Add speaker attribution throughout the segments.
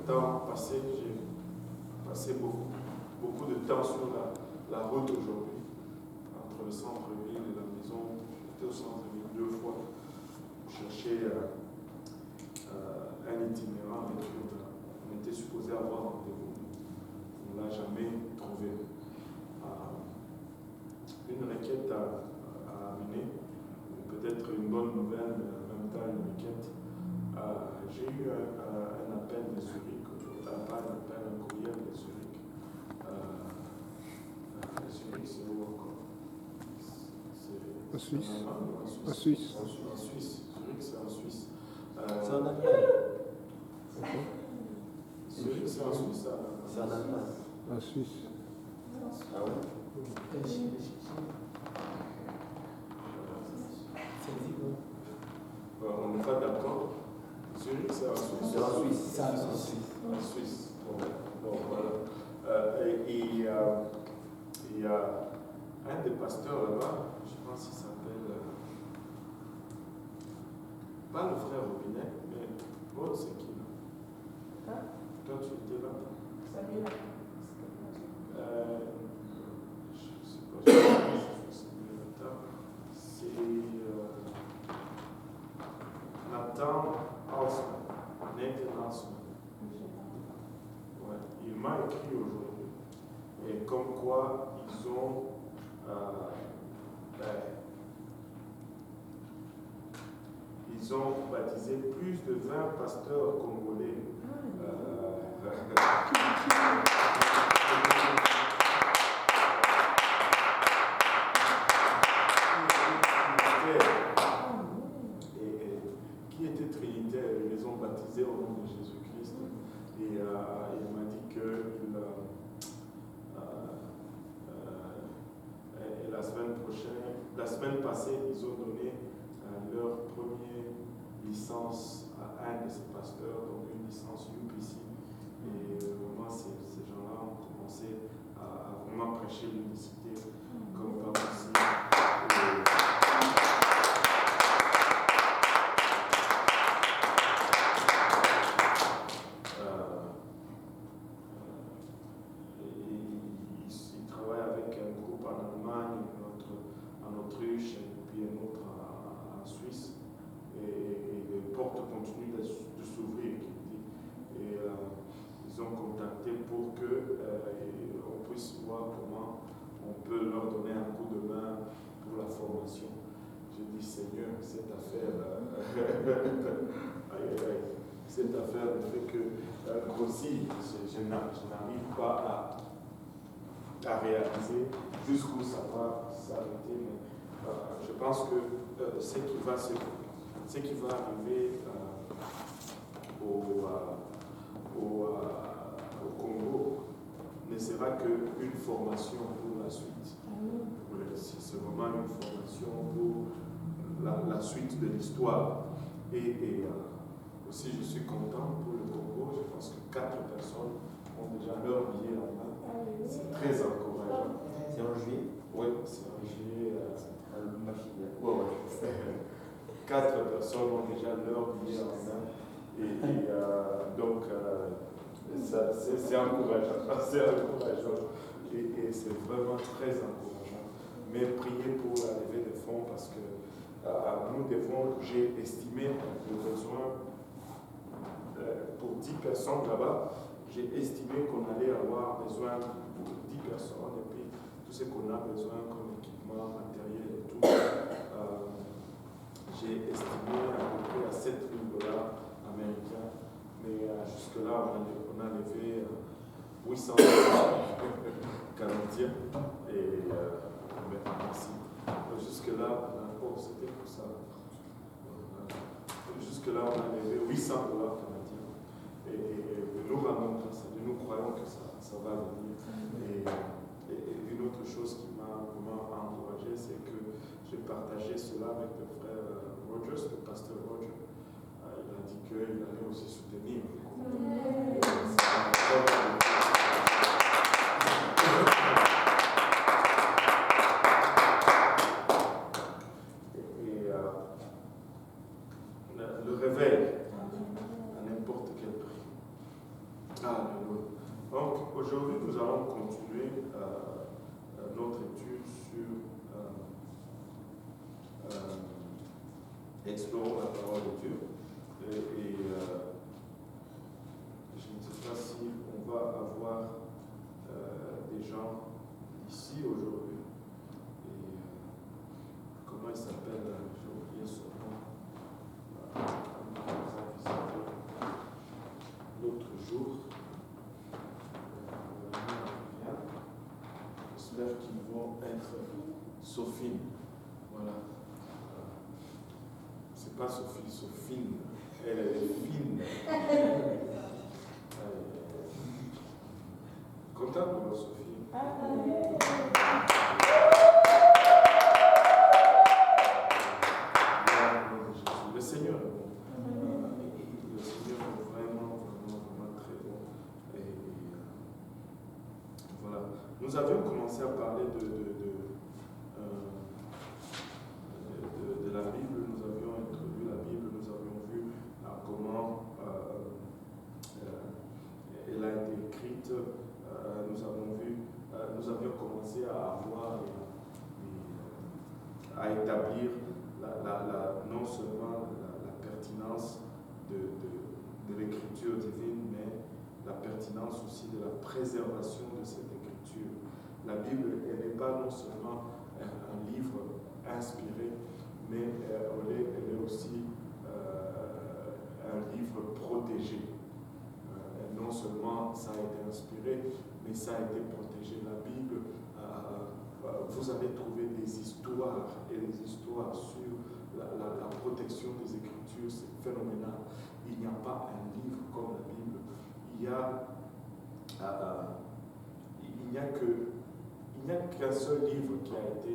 Speaker 1: temps passé, j'ai passé beaucoup de temps sur la route aujourd'hui, entre le centre-ville et la maison. J'étais au centre-ville 2 fois pour chercher un itinérant avec qui on était supposé avoir rendez-vous. On ne l'a jamais trouvé. Une requête à amener, peut-être une bonne nouvelle, mais en même temps une requête. J'ai eu un appel de Zurich, pas un appel, un courriel de Zurich. Zurich, c'est où encore?
Speaker 2: En Suisse.
Speaker 1: En Suisse. En Suisse. Zurich, c'est en Suisse.
Speaker 3: C'est en Allemagne.
Speaker 1: Zurich, c'est en Suisse.
Speaker 3: C'est en Allemagne.
Speaker 2: En Suisse.
Speaker 3: Ah ouais?
Speaker 1: On n'est pas d'accord. Zurich, c'est en Suisse.
Speaker 3: C'est en Suisse.
Speaker 1: En Suisse. Bon, voilà. Il y a un des pasteurs là-bas, je pense qu'il s'appelle. Pas le frère Robinet, mais l'autre, c'est qui là? Toi, tu étais là?
Speaker 4: Salut là.
Speaker 1: Je ne sais pas, c'est Nathan Hausman, Nathan Hausman. Ouais, il m'a écrit aujourd'hui, et comme quoi ils ont baptisé plus de 20 pasteurs congolais. Qui étaient trinitaires, ils les ont baptisés au nom de Jésus-Christ. Et il m'a dit que la semaine passée, ils ont donné leur première licence à un de ces pasteurs, donc une licence UPC. Et vraiment, ces gens-là ont commencé à vraiment prêcher l'unicité comme pas possible. Ils travaillent avec un groupe en Allemagne, en Autriche, et puis un autre en Suisse. Et les portes continuent de s'ouvrir. Et ils ont contacté pour qu'on puisse voir comment on peut leur donner un coup de main pour la formation. J'ai dit, Seigneur, cette affaire, cette affaire ne fait que grossir. Je n'arrive pas à réaliser jusqu'où ça va s'arrêter. Mais je pense que ce qui va arriver au Congo ne sera qu'une formation pour la suite. C'est vraiment une formation pour la suite de l'histoire. Et aussi, je suis content pour le Congo. Je pense que 4 personnes ont déjà leur billet là-bas. C'est très encourageant.
Speaker 3: C'est en juillet?
Speaker 1: Oui, c'est en juillet.
Speaker 3: Ouais.
Speaker 1: 4 personnes ont déjà leur billet en main. Et donc, c'est encourageant. C'est encourageant. Et c'est vraiment très encourageant. Mais priez pour la levée de fonds parce que j'ai estimé le besoin pour 10 personnes là-bas. J'ai estimé qu'on allait avoir besoin pour 10 personnes et puis tout ce qu'on a besoin comme équipement, matériel et tout. J'ai estimé à peu près à $7 000 américains, mais jusque-là, on a levé 800 canadiens et merci. Jusque-là, c'était pour ça. Jusque-là, on a levé $800 canadiens et nous rendons grâce à Dieu. Nous croyons que ça va venir. Et une autre chose qui m'a vraiment encouragé, c'est que j'ai partagé cela avec le frère Rogers, le pasteur Roger. Il a dit qu'il allait aussi soutenir. Le réveil, à n'importe quel prix. Alléluia. Donc aujourd'hui, nous allons continuer notre étude sur explorons la parole de Dieu. Et je ne sais pas si on va avoir des gens ici aujourd'hui. Et comment il s'appelle? J'ai oublié son nom. L'autre jour. J'espère qu'ils vont être Sophine. Voilà. C'est pas Sophie, Sophine. Elle est fine. Content pour Sophie. Le Seigneur est bon. Le Seigneur est vraiment très bon. Et voilà. Nous avions commencé à parler de la Bible. Nous avions introduit la Bible. Nous avions vu comment elle a été écrite. Nous avions commencé à avoir à établir non seulement la pertinence de l'écriture divine, mais la pertinence aussi de la préservation de cette écriture. La Bible, elle n'est pas non seulement un livre inspiré, mais elle est aussi un livre protégé. Non seulement ça a été inspiré, mais ça a été protégé. La Bible, vous allez trouver des histoires et des histoires sur la protection des Écritures. C'est phénoménal. Il n'y a pas un livre comme la Bible. Il n'y a qu'un seul livre qui a été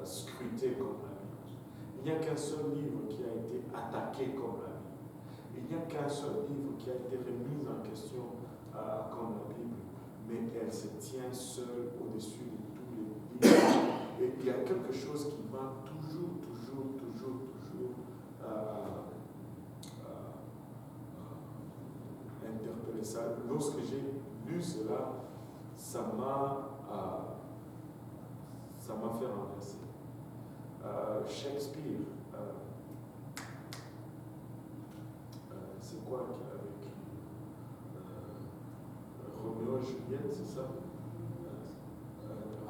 Speaker 1: scruté comme la Bible. Il n'y a qu'un seul livre qui a été attaqué comme la Bible. Il n'y a qu'un seul livre qui a été remis en question comme la Bible, mais elle se tient seule au-dessus de tous les livres. Et il y a quelque chose qui m'a toujours interpellé. Ça, lorsque j'ai lu cela, ça m'a fait renverser. Shakespeare, c'est quoi qu'il avait écrit? Roméo et Juliette, c'est ça?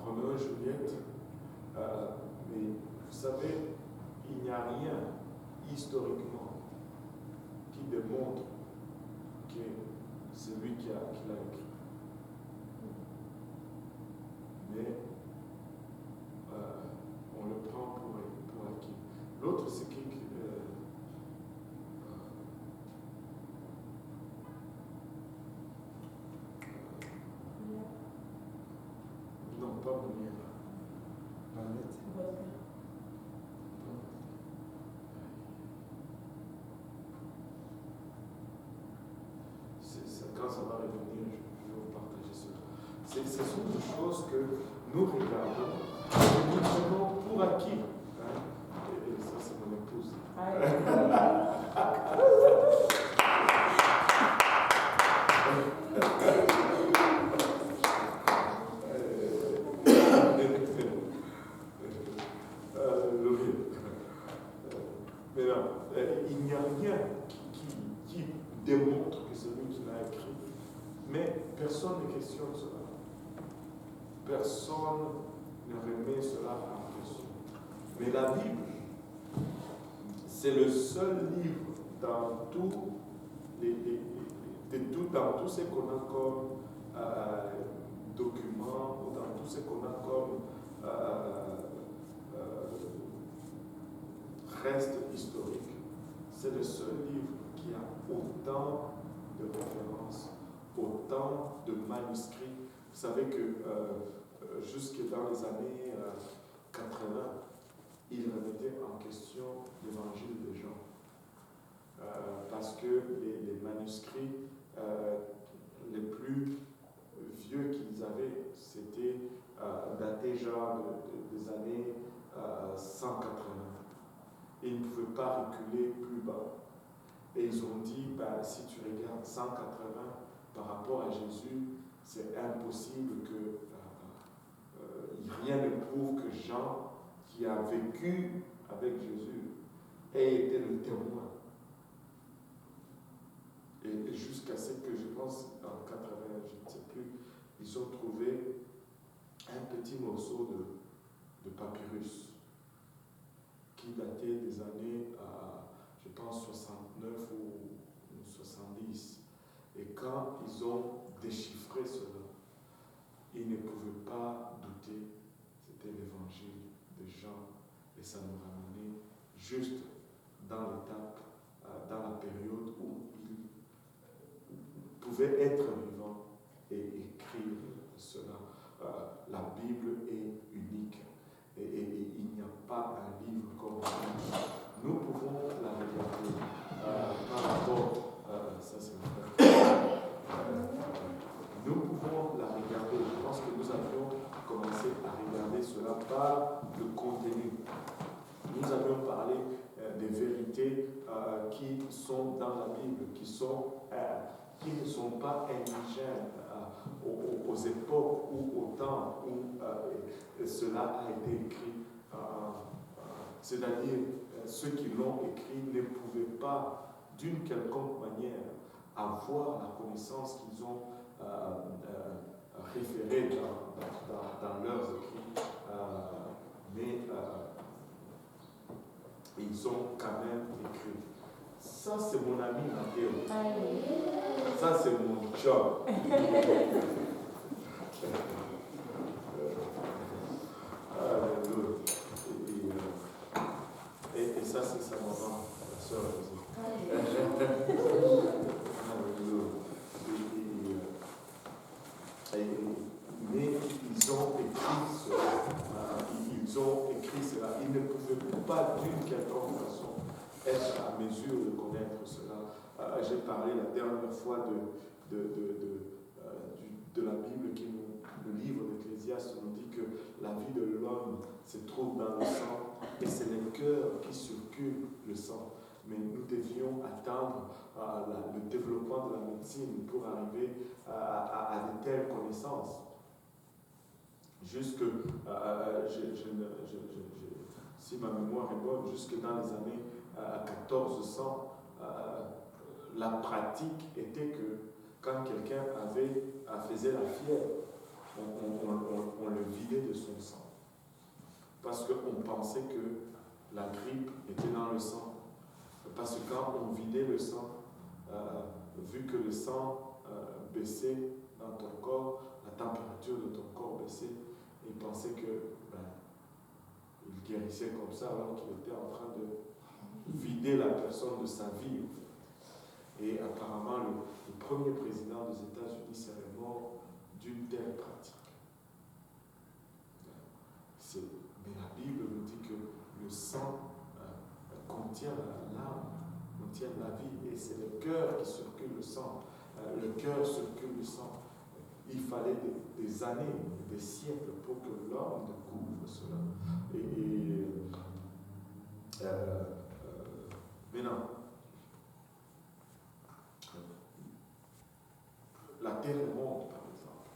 Speaker 1: Roméo et Juliette. Mais vous savez, il n'y a rien historiquement qui démontre que c'est lui qui l'a écrit. Mais on le prend pour acquis. L'autre, c'est qui non, pas Molière. Quand ça va revenir, je vais vous partager cela. Ce sont des choses que nous regardons et nous prenons pour acquis. Et ça, c'est mon épouse. Mais non, il n'y a rien qui démontre que c'est lui qui l'a écrit. Mais personne ne questionne cela. Personne ne remet cela en question. Mais la Bible, c'est le seul livre dans tous ce qu'on a comme documents ou dans tout ce qu'on a comme reste historique. C'est le seul livre qui a autant de références, autant de manuscrits. Vous savez que jusque dans les années 80, il remettait en question l'évangile de Jean. Parce que les manuscrits les plus vieux qu'ils avaient, c'était daté genre des années 180. Et ils ne pouvaient pas reculer plus bas. Et ils ont dit, ben, si tu regardes 180 par rapport à Jésus, c'est impossible que rien ne prouve que Jean, qui a vécu avec Jésus, ait été le témoin. Et jusqu'à ce que je pense, en 80, je ne sais plus, ils ont trouvé un petit morceau de papyrus qui datait des années, je pense, 69 ou 70. Et quand ils ont déchiffré cela, ils ne pouvaient pas douter, c'était l'évangile de Jean, et ça nous ramenait juste dans l'étape, dans la période où il pouvait être vivant et écrire cela. La Bible est unique et il n'y a pas un livre comme ça. Nous pouvons la regarder par rapport, ça c'est vrai. Nous pouvons la regarder. Je pense que nous avions commencé à regarder cela par le contenu. Nous avions parlé des vérités qui sont dans la Bible, qui ne sont pas indigènes aux époques ou au temps où cela a été écrit. C'est-à-dire, ceux qui l'ont écrit ne pouvaient pas, d'une quelconque manière, avoir la connaissance qu'ils ont référée dans leurs écrits, mais ils ont quand même écrit. Ça, c'est mon ami Mathéo. Ça, c'est mon job. Et ça, c'est sa maman, la sœur mais ils ont écrit cela. Ils ne pouvaient pas d'une quelconque façon être à mesure de connaître cela. J'ai parlé la dernière fois de la Bible le livre d'Ecclésiaste nous dit que la vie de l'homme se trouve dans le sang et c'est le cœur qui circule le sang. Mais nous devions attendre le développement de la médecine pour arriver à de telles connaissances. Jusque, si ma mémoire est bonne, jusque dans les années 1400, la pratique était que quand quelqu'un faisait la fièvre, on le vidait de son sang. Parce qu'on pensait que la grippe était dans le sang. Parce que quand on vidait le sang, vu que le sang baissait dans ton corps, la température de ton corps baissait, il pensait que il guérissait comme ça alors qu'il était en train de vider la personne de sa vie. Et apparemment, le premier président des États-Unis serait mort d'une telle pratique. Mais la Bible nous dit que le sang contient l'âme, contient la vie, et c'est le cœur qui circule le sang. Le cœur circule le sang. Il fallait des années, des siècles pour que l'homme découvre cela. Maintenant, la terre est ronde, par exemple.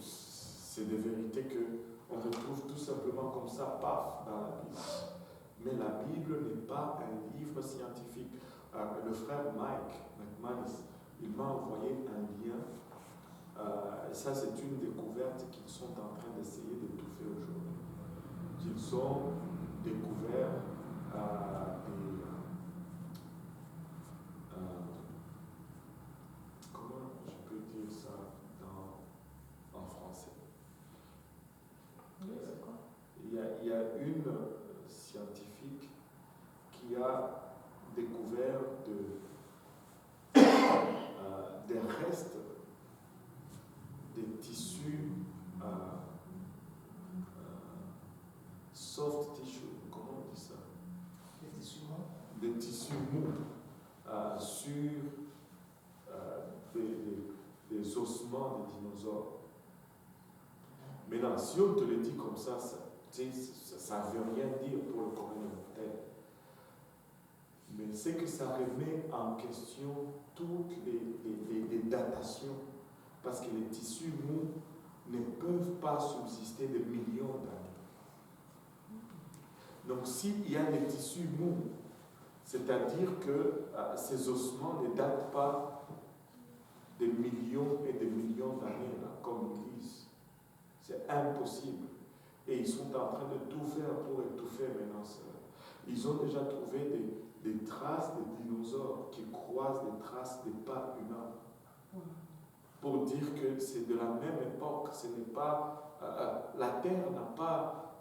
Speaker 1: C'est des vérités qu'on retrouve tout simplement comme ça, paf, dans la Bible. Mais la Bible n'est pas un livre scientifique. Le frère Mike McManus, il m'a envoyé un lien. Ça, c'est une découverte qu'ils sont en train d'essayer d'étouffer aujourd'hui. Ils ont découvert comment je peux dire ça en français? Il y a une scientifique qui a découvert des restes des tissus soft tissue, comment on dit ça? Des tissus mous sur des ossements de dinosaures. Maintenant, si on te le dit comme ça, ça ne veut rien dire pour le commun mortel. c'est que ça remet en question toutes les datations, parce que les tissus mous ne peuvent pas subsister de millions d'années. Donc s'il y a des tissus mous, c'est-à-dire que ces ossements ne datent pas de millions et de millions d'années, comme ils disent. C'est impossible. Et ils sont en train de tout faire pour étouffer maintenant ça. Ils ont déjà trouvé des traces de dinosaures qui croisent des traces des pas humains. Pour dire que c'est de la même époque. Ce n'est pas, la Terre n'a pas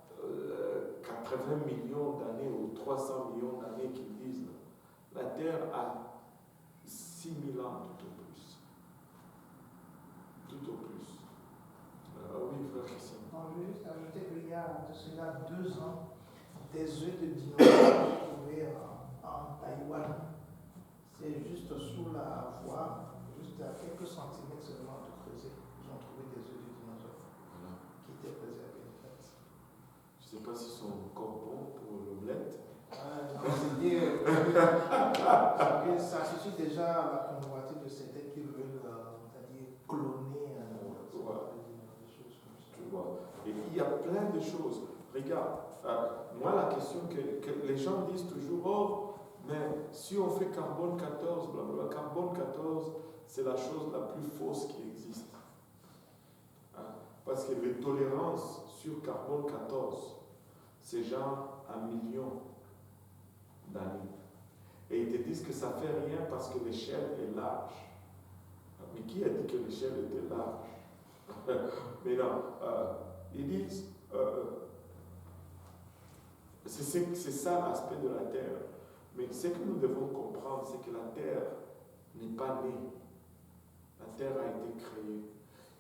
Speaker 1: 80 millions d'années ou 300 millions d'années qu'ils disent. La Terre a 6000 ans tout au plus. Tout au plus. Oui, frère Christian.
Speaker 4: Non, je veux juste ajouter qu'il y a de cela 2 ans, des œufs de dinosaures trouvés en Taïwan. C'est juste sous la voie, juste à quelques centimètres seulement de creuser. Ils ont trouvé des œufs de dinosaures qui étaient préservés. En fait.
Speaker 1: Je ne sais pas s'ils sont encore bons pour l'omelette.
Speaker 4: Non, c'est dire que ça suscite déjà la convoitise de certains qui veulent, c'est-à-dire cloner des choses comme ça.
Speaker 1: Tu vois. Et il y a plein de choses. Regarde, moi la question que les gens disent toujours, oh, mais si on fait carbone 14, blablabla, carbone 14, c'est la chose la plus fausse qui existe. Parce que les tolérances sur carbone 14, c'est genre 1 million d'années. Et ils te disent que ça ne fait rien parce que l'échelle est large. Mais qui a dit que l'échelle était large? Mais non, ils disent, c'est ça l'aspect de la Terre. Mais ce que nous devons comprendre, c'est que la Terre n'est pas née. La Terre a été créée.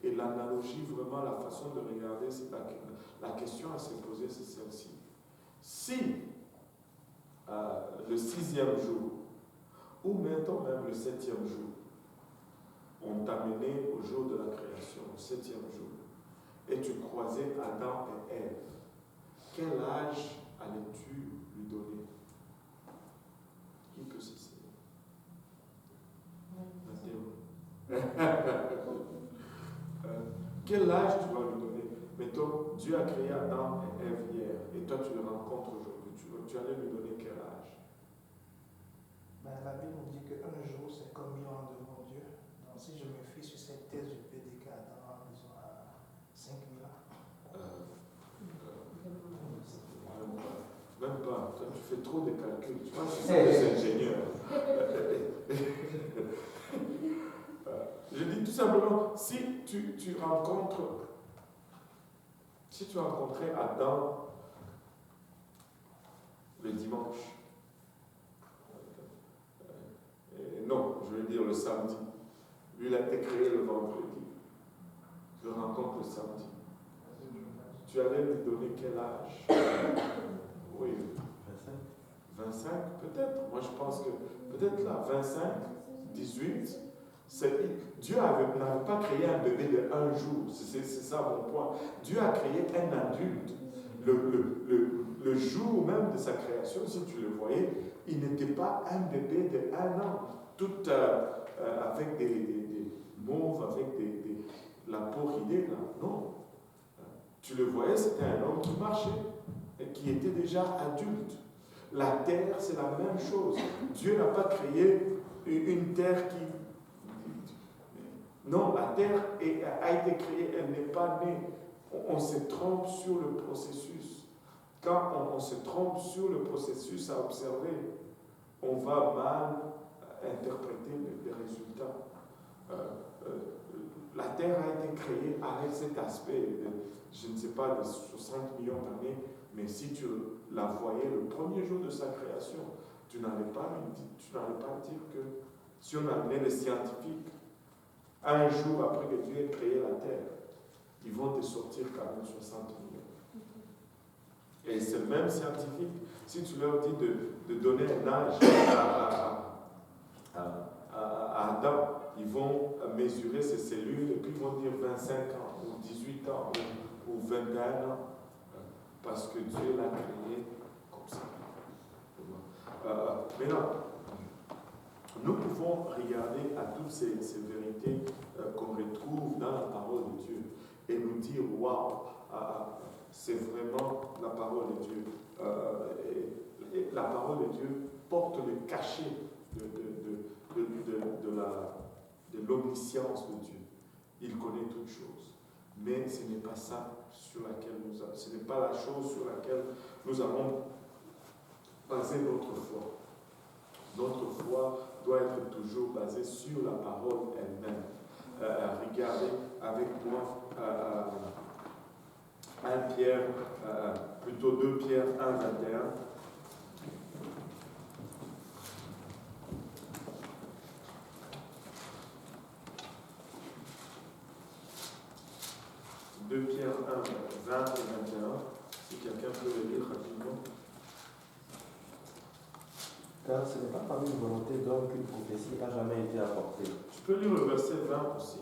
Speaker 1: Et l'analogie, vraiment, la façon de regarder, c'est la question à se poser, c'est celle-ci. Si le 6e jour, ou mettons même le 7e jour, on t'a mené au jour de la création, au 7e jour, et tu croisais Adam et Ève, quel âge allais-tu lui donner? Qui peut s'essayer? Quel âge tu vas lui donner? Mettons, Dieu a créé Adam et Ève hier, et toi tu le rencontres aujourd'hui. Tu allais lui donner quel âge?
Speaker 4: Ben, la Bible nous dit qu'un jour c'est comme 1000 ans devant Dieu. Donc si je me fie sur cette thèse, je peux dire qu'Adam disons, à 5000 ans.
Speaker 1: Même pas. Toi, tu fais trop de calculs. Tu penses que c'est des ingénieurs. Je dis tout simplement, si tu rencontrais Adam le dimanche, non, je veux dire le samedi, lui il a été créé le vendredi, tu le rencontres le samedi, tu allais lui donner quel âge? Oui. 25 peut-être. Moi je pense que peut-être là, 25, 18, Dieu n'avait pas créé un bébé de 1 jour. C'est ça mon point. Dieu a créé un adulte. Le jour même de sa création, si tu le voyais, il n'était pas un bébé de 1 an, tout avec des mauves, avec la peau ridée là. Non. Tu le voyais, c'était un homme qui marchait et qui était déjà adulte. La terre, c'est la même chose. Dieu n'a pas créé une terre qui... Non, la terre a été créée, elle n'est pas née. On se trompe sur le processus. Quand on se trompe sur le processus à observer, on va mal interpréter les résultats. La terre a été créée avec cet aspect, je ne sais pas, de 60 millions d'années, mais si tu la voyais le premier jour de sa création, tu n'allais pas dire que si on amenait les scientifiques, 1 jour après que Dieu ait créé la terre, ils vont te sortir quand même 60 millions. Et ces mêmes scientifiques, si tu leur dis de donner un âge à Adam, ils vont mesurer ses cellules et puis ils vont dire 25 ans, ou 18 ans, ou 21 ans. Parce que Dieu l'a créé comme ça. Maintenant, nous pouvons regarder à toutes ces vérités qu'on retrouve dans la parole de Dieu et nous dire, waouh, c'est vraiment la parole de Dieu. Et la parole de Dieu porte le cachet de l'omniscience de Dieu. Il connaît toutes choses. Mais ce n'est pas ça sur laquelle ce n'est pas la chose sur laquelle nous avons basé notre foi. Notre foi doit être toujours basée sur la parole elle-même. Regardez avec moi 2 Pierre 1:21. 2 Pierre 1, 20 et 21, si quelqu'un peut le lire rapidement.
Speaker 3: Car ce n'est pas par une volonté d'homme qu'une prophétie a jamais été apportée.
Speaker 1: Tu peux lire le verset 20 aussi.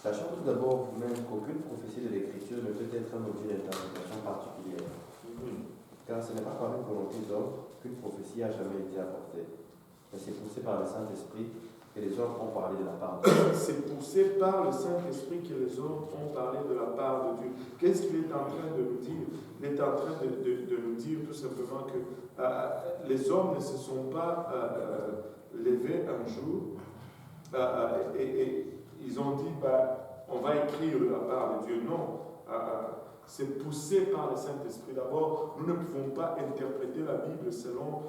Speaker 3: Sachant tout d'abord vous-même qu'aucune prophétie de l'Écriture ne peut être un objet d'interprétation particulière. Car ce n'est pas par une volonté d'homme qu'une prophétie a jamais été apportée. Mais c'est poussé par le Saint-Esprit que les hommes ont parlé de la part de Dieu.
Speaker 1: C'est poussé par le Saint-Esprit que les hommes ont parlé de la part de Dieu. Qu'est-ce qu'il est en train de nous dire? Il est en train de nous dire tout simplement que les hommes ne se sont pas levés un jour et ils ont dit, on va écrire de la part de Dieu. Non, c'est poussé par le Saint-Esprit. D'abord, nous ne pouvons pas interpréter la Bible selon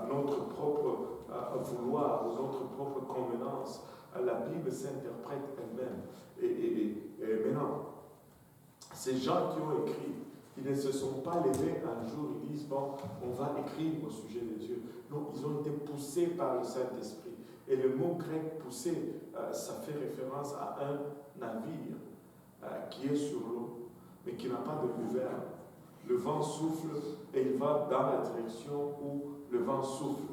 Speaker 1: notre propre vouloir, notre propre convenance. La Bible s'interprète elle-même. Et maintenant, ces gens qui ont écrit, ils ne se sont pas levés un jour, ils disent, bon, on va écrire au sujet de Dieu. Non, ils ont été poussés par le Saint-Esprit. Et le mot grec poussé, ça fait référence à un navire qui est sur l'eau, mais qui n'a pas de gouvernail. Le vent souffle et il va dans la direction où le vent souffle.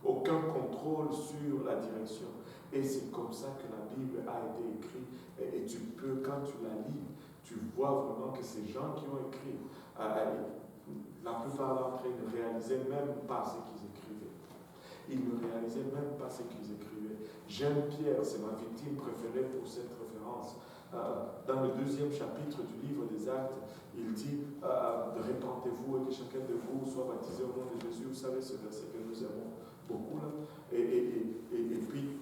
Speaker 1: Aucun contrôle sur la direction. Et c'est comme ça que la Bible a été écrite. Et tu peux, quand tu la lis, tu vois vraiment que ces gens qui ont écrit, la plupart d'entre eux ne réalisaient même pas ce qu'ils écrivaient. Ils ne réalisaient même pas ce qu'ils écrivaient. J'aime Pierre, c'est ma victime préférée pour cette référence. Dans le 2e chapitre du livre des Actes, il dit répentez-vous et que chacun de vous soit baptisé au nom de Jésus. Vous savez ce verset que nous aimons beaucoup là. Et puis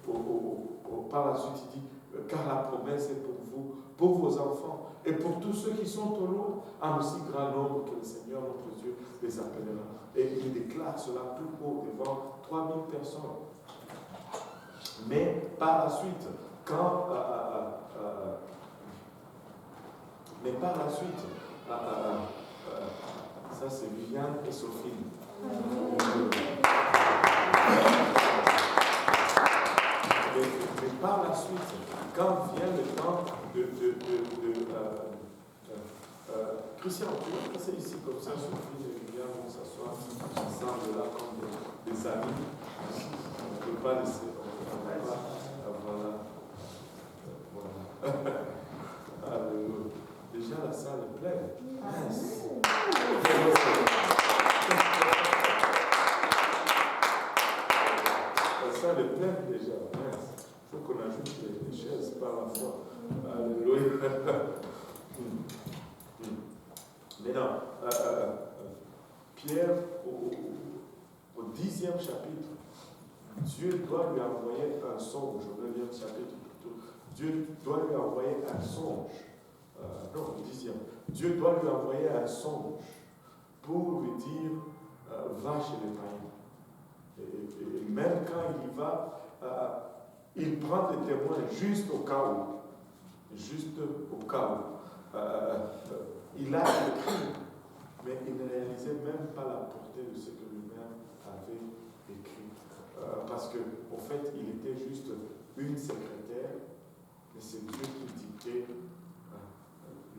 Speaker 1: par la suite il dit car la promesse est pour vous, pour vos enfants et pour tous ceux qui sont au loin, en aussi grand nombre que le Seigneur notre Dieu les appellera. Et il déclare cela plus haut devant 3000 personnes. Mais par la suite, ça c'est Viviane et Sophie. Mais par la suite, quand vient le temps Christian, tu vas passer ici comme ça, Sophie et Viviane vont s'asseoir ensemble là comme des amis. On ne peut pas laisser. Voilà. Alléluia. Déjà la salle est pleine. Yes. La salle est pleine déjà. Il faut qu'on ajoute les chaises par la foi. Alléluia. Maintenant, Pierre, au 10e chapitre, Dieu doit lui envoyer un songe. Au 9e chapitre plutôt. Dieu doit lui envoyer un songe. Non, le 10e. Dieu doit lui envoyer un songe pour lui dire va chez les païens. Et même quand il y va, il prend des témoins juste au cas où. Juste au cas où. Il a écrit, mais il ne réalisait même pas la portée de ce que lui-même avait écrit. Parce qu'au fait, il était juste une secrétaire, mais c'est Dieu qui dictait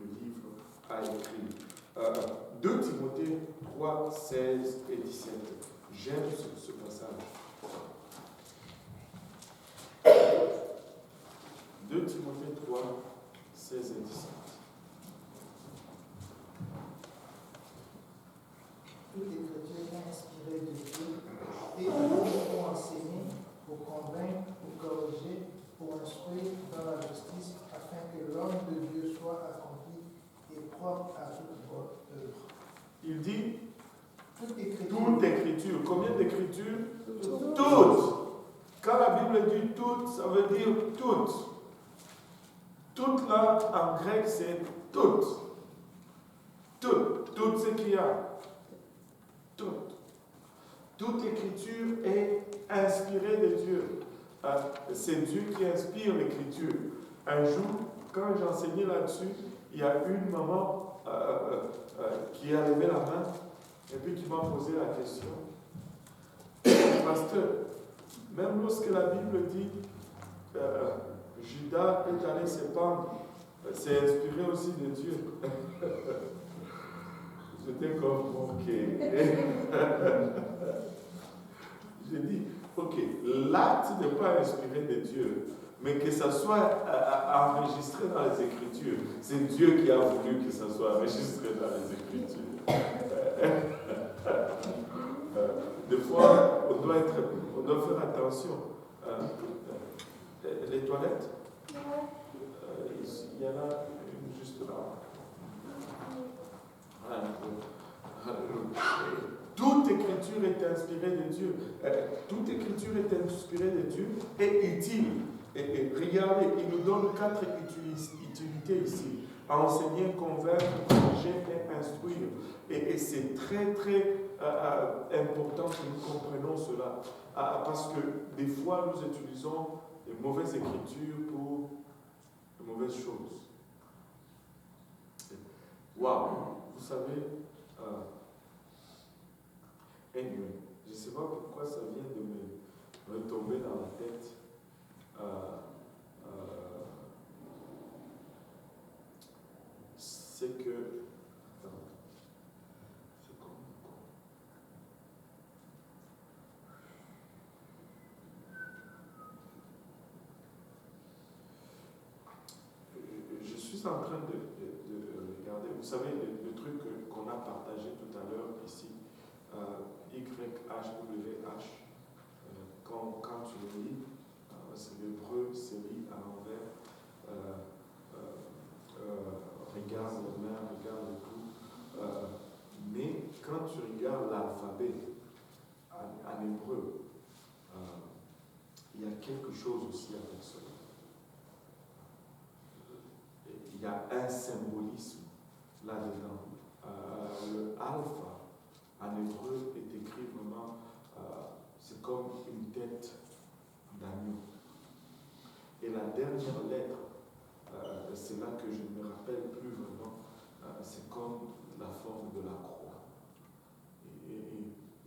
Speaker 1: le livre à écrire. 2 Timothée 3, 16 et 17. J'aime ce passage. 2 Timothée 3, 16 et 17.
Speaker 4: Toute l'écriture est inspirée de Dieu et utile pour enseigner,
Speaker 1: d'écritures. Combien d'écritures? Toutes. Quand la Bible dit toutes, ça veut dire toutes. Toutes là, en grec, c'est toutes. Toutes. Tout ce qu'il y a. Toutes. Toute écriture est inspirée de Dieu. C'est Dieu qui inspire l'écriture. Un jour, quand j'enseignais là-dessus, il y a une maman qui a levé la main et puis qui m'a posé la question. Pasteur, même lorsque la Bible dit Judas est allé se pendre, c'est inspiré aussi de Dieu. J'étais comme, ok. J'ai dit, ok, l'acte n'est pas inspiré de Dieu, mais que ça soit enregistré dans les Écritures. C'est Dieu qui a voulu que ça soit enregistré dans les Écritures. Des fois, on doit faire attention. Les toilettes, il y en a une juste là. Toute écriture est inspirée de Dieu. Toute écriture est inspirée de Dieu et utile. Et regardez, il nous donne 4 utilités ici. Enseigner, convaincre, corriger et instruire. Et c'est très, très important que nous comprenions cela. Parce que des fois, nous utilisons les mauvaises écritures pour de mauvaises choses. Waouh! Vous savez, anyway, je ne sais pas pourquoi ça vient de me retomber dans la tête. C'est que. Attends, c'est comme. Je suis en train de regarder. Vous savez, le truc qu'on a partagé tout à l'heure ici, YHWH, quand tu le lis, c'est l'hébreu, c'est lit à l'envers. Regarde la main, regarde le cou. Mais quand tu regardes l'alphabet en hébreu, il y a quelque chose aussi avec cela. Il y a un symbolisme là-dedans. Le alpha, en hébreu, est écrit vraiment, c'est comme une tête d'agneau. Et la dernière lettre, c'est là que je ne me rappelle plus vraiment, c'est comme la forme de la croix.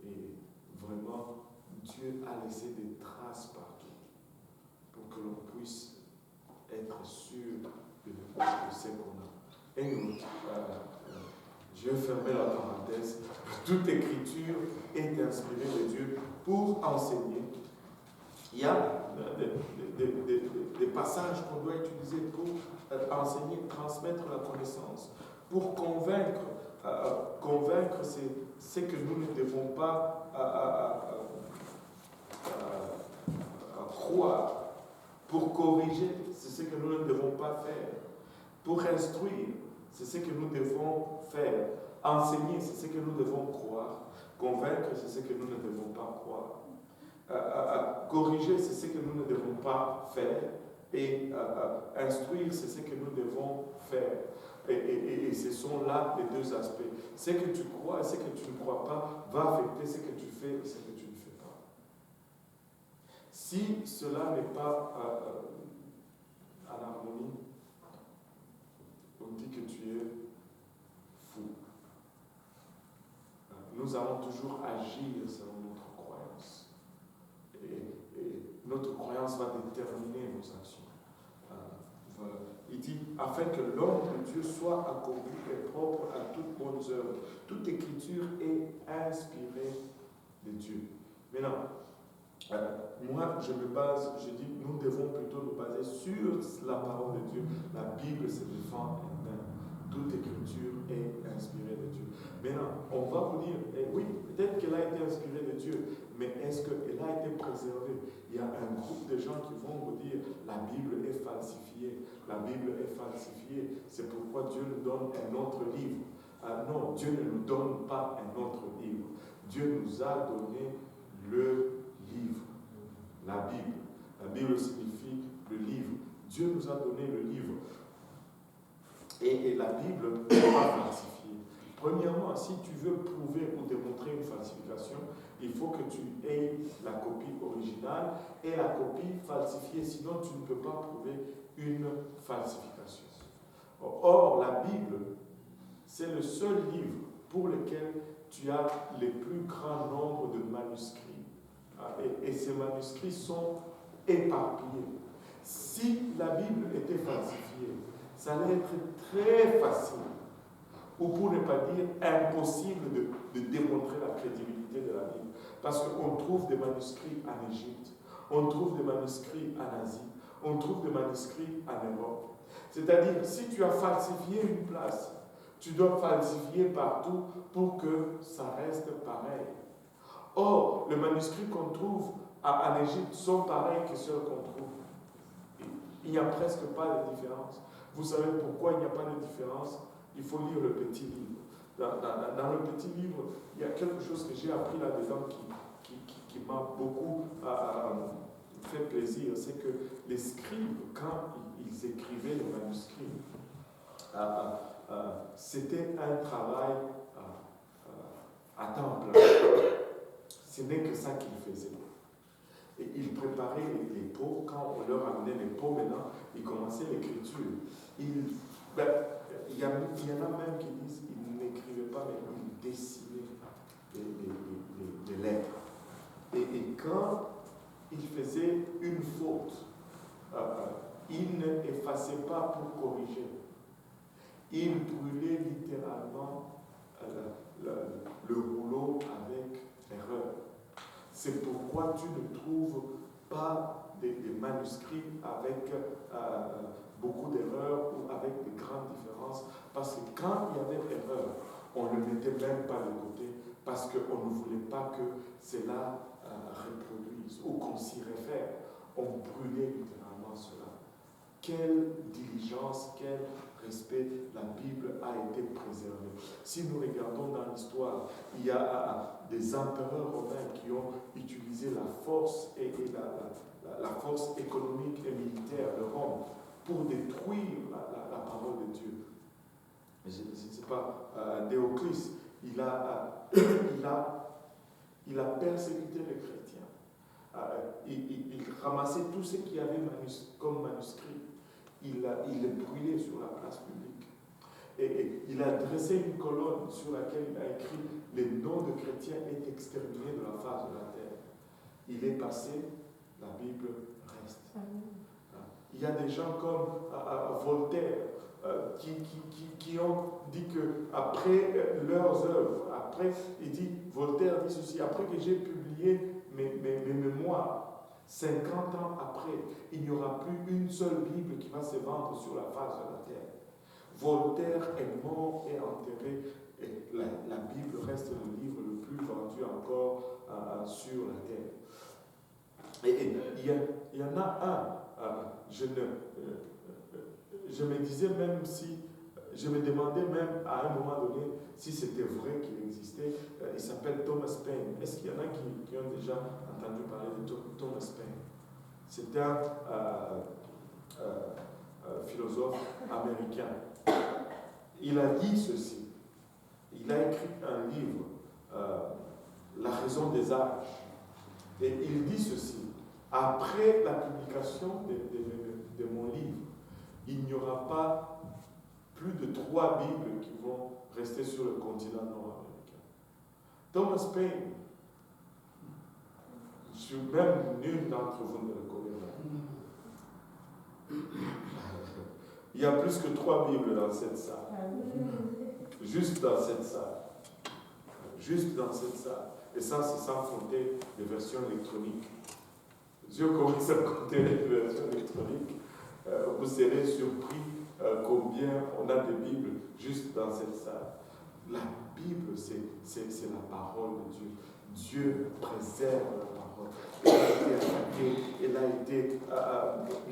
Speaker 1: Et vraiment, Dieu a laissé des traces partout pour que l'on puisse être sûr de ce qu'on a. Et nous, je vais fermer la parenthèse. Toute écriture est inspirée de Dieu pour enseigner. Il y a des passages qu'on doit utiliser pour enseigner, transmettre la connaissance, pour convaincre. Convaincre, c'est que nous ne devons pas croire. Pour corriger, c'est ce que nous ne devons pas faire. Pour instruire, c'est ce que nous devons faire. Enseigner, c'est ce que nous devons croire. Convaincre, c'est ce que nous ne devons pas croire. Corriger, c'est ce que nous ne devons pas faire. Et instruire, c'est ce que nous devons faire. Et ce sont là les deux aspects. Ce que tu crois et ce que tu ne crois pas va affecter ce que tu fais et ce que tu ne fais pas. Si cela n'est pas en harmonie, on dit que tu es fou. Nous allons toujours agir selon notre croyance. Et notre croyance va déterminer nos actions. Il dit, afin que l'homme de Dieu soit accompli et propre à toute bonne œuvre. Toute écriture est inspirée de Dieu. Maintenant, moi, je dis, nous devons plutôt nous baser sur la parole de Dieu. La Bible se défend elle-même. Toute écriture est inspirée de Dieu. Maintenant, on va vous dire, oui, peut-être qu'elle a été inspirée de Dieu, mais est-ce qu'elle a été préservée? Il y a un groupe de gens qui vont vous dire, la Bible est falsifiée. La Bible est falsifiée. C'est pourquoi Dieu nous donne un autre livre. Non, Dieu ne nous donne pas un autre livre. Dieu nous a donné le livre, la Bible. La Bible signifie le livre. Dieu nous a donné le livre. Et la Bible n'est pas falsifiée. Premièrement, si tu veux prouver ou démontrer une falsification, il faut que tu aies la copie originale et la copie falsifiée, sinon tu ne peux pas prouver une falsification. Or, la Bible, c'est le seul livre pour lequel tu as le plus grand nombre de manuscrits. Et ces manuscrits sont éparpillés. Si la Bible était falsifiée, ça allait être très facile, ou pour ne pas dire impossible, de démontrer la crédibilité de la Bible. Parce qu'on trouve des manuscrits en Égypte, on trouve des manuscrits en Asie, on trouve des manuscrits en Europe. C'est-à-dire, si tu as falsifié une place, tu dois falsifier partout pour que ça reste pareil. Or, les manuscrits qu'on trouve en Égypte sont pareils que ceux qu'on trouve. Il n'y a presque pas de différence. Vous savez pourquoi il n'y a pas de différence? Il faut lire le petit livre. Dans le petit livre, il y a quelque chose que j'ai appris là-dedans qui m'a beaucoup fait plaisir. C'est que les scribes, quand ils écrivaient les manuscrits, c'était un travail à temps plein. Ce n'est que ça qu'ils faisaient. Et ils préparaient les pots. Quand on leur amenait les pots, maintenant, ils commençaient l'écriture. Il y en a même qui disent qu'ils n'écrivaient pas, mais ils dessinaient les lettres. Et quand ils faisaient une faute, ils n'effaçaient pas pour corriger. Ils brûlaient littéralement le rouleau avec erreur. C'est pourquoi tu ne trouves pas des manuscrits avec beaucoup d'erreurs ou avec de grandes différences, parce que quand il y avait erreur, on ne le mettait même pas de côté, parce qu'on ne voulait pas que cela reproduise ou qu'on s'y réfère. On brûlait littéralement cela. Quelle diligence, quel respect, la Bible a été préservée. Si nous regardons dans l'histoire, il y a des empereurs romains qui ont utilisé la force et la force économique et militaire de Rome pour détruire la parole de Dieu. Je ne sais pas, Déoclès, il a persécuté les chrétiens. Il ramassait tout ce qu'il y avait comme manuscrit. Il les brûlait sur la place publique. Et il a dressé une colonne sur laquelle il a écrit « Les noms de chrétiens est exterminés de la face de la terre ». Il est passé, la Bible reste. Il y a des gens comme Voltaire qui ont dit qu'après leurs œuvres, Voltaire dit ceci, après que j'ai publié mes mémoires, 50 ans après, il n'y aura plus une seule Bible qui va se vendre sur la face de la terre. Voltaire est mort et enterré, et la Bible reste le livre le plus vendu encore sur la terre. Et il y en a un, je me disais même si, je me demandais même à un moment donné si c'était vrai qu'il existait. Il s'appelle Thomas Paine. Est-ce qu'il y en a qui ont déjà entendu parler de Thomas Paine? C'est un philosophe américain. Il a dit ceci. Il a écrit un livre, La raison des âges. Et il dit ceci. Après la publication de mon livre, il n'y aura pas plus de 3 Bibles qui vont rester sur le continent nord-américain. Thomas Paine, même nul d'entre vous ne le connaît pas. Il y a plus que 3 Bibles dans cette salle. Juste dans cette salle. Juste dans cette salle. Et ça, c'est sans compter les versions électroniques. Je commence à compter les versions électroniques. Vous serez surpris combien on a de Bibles juste dans cette salle. La Bible, c'est la parole de Dieu. Dieu préserve la parole. Elle a été attaquée, elle a été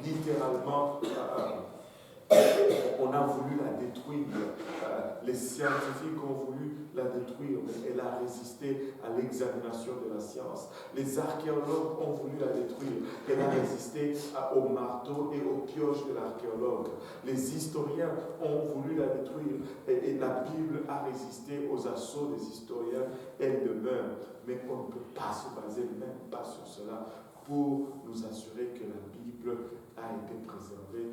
Speaker 1: littéralement, on a voulu la détruire. Les scientifiques ont voulu la détruire, mais elle a résisté à l'examination de la science. Les archéologues ont voulu la détruire. Elle a résisté au marteau et aux pioches de l'archéologue. Les historiens ont voulu la détruire. Et la Bible a résisté aux assauts des historiens. Elle demeure. Mais on ne peut pas se baser même pas sur cela pour nous assurer que la Bible a été préservée.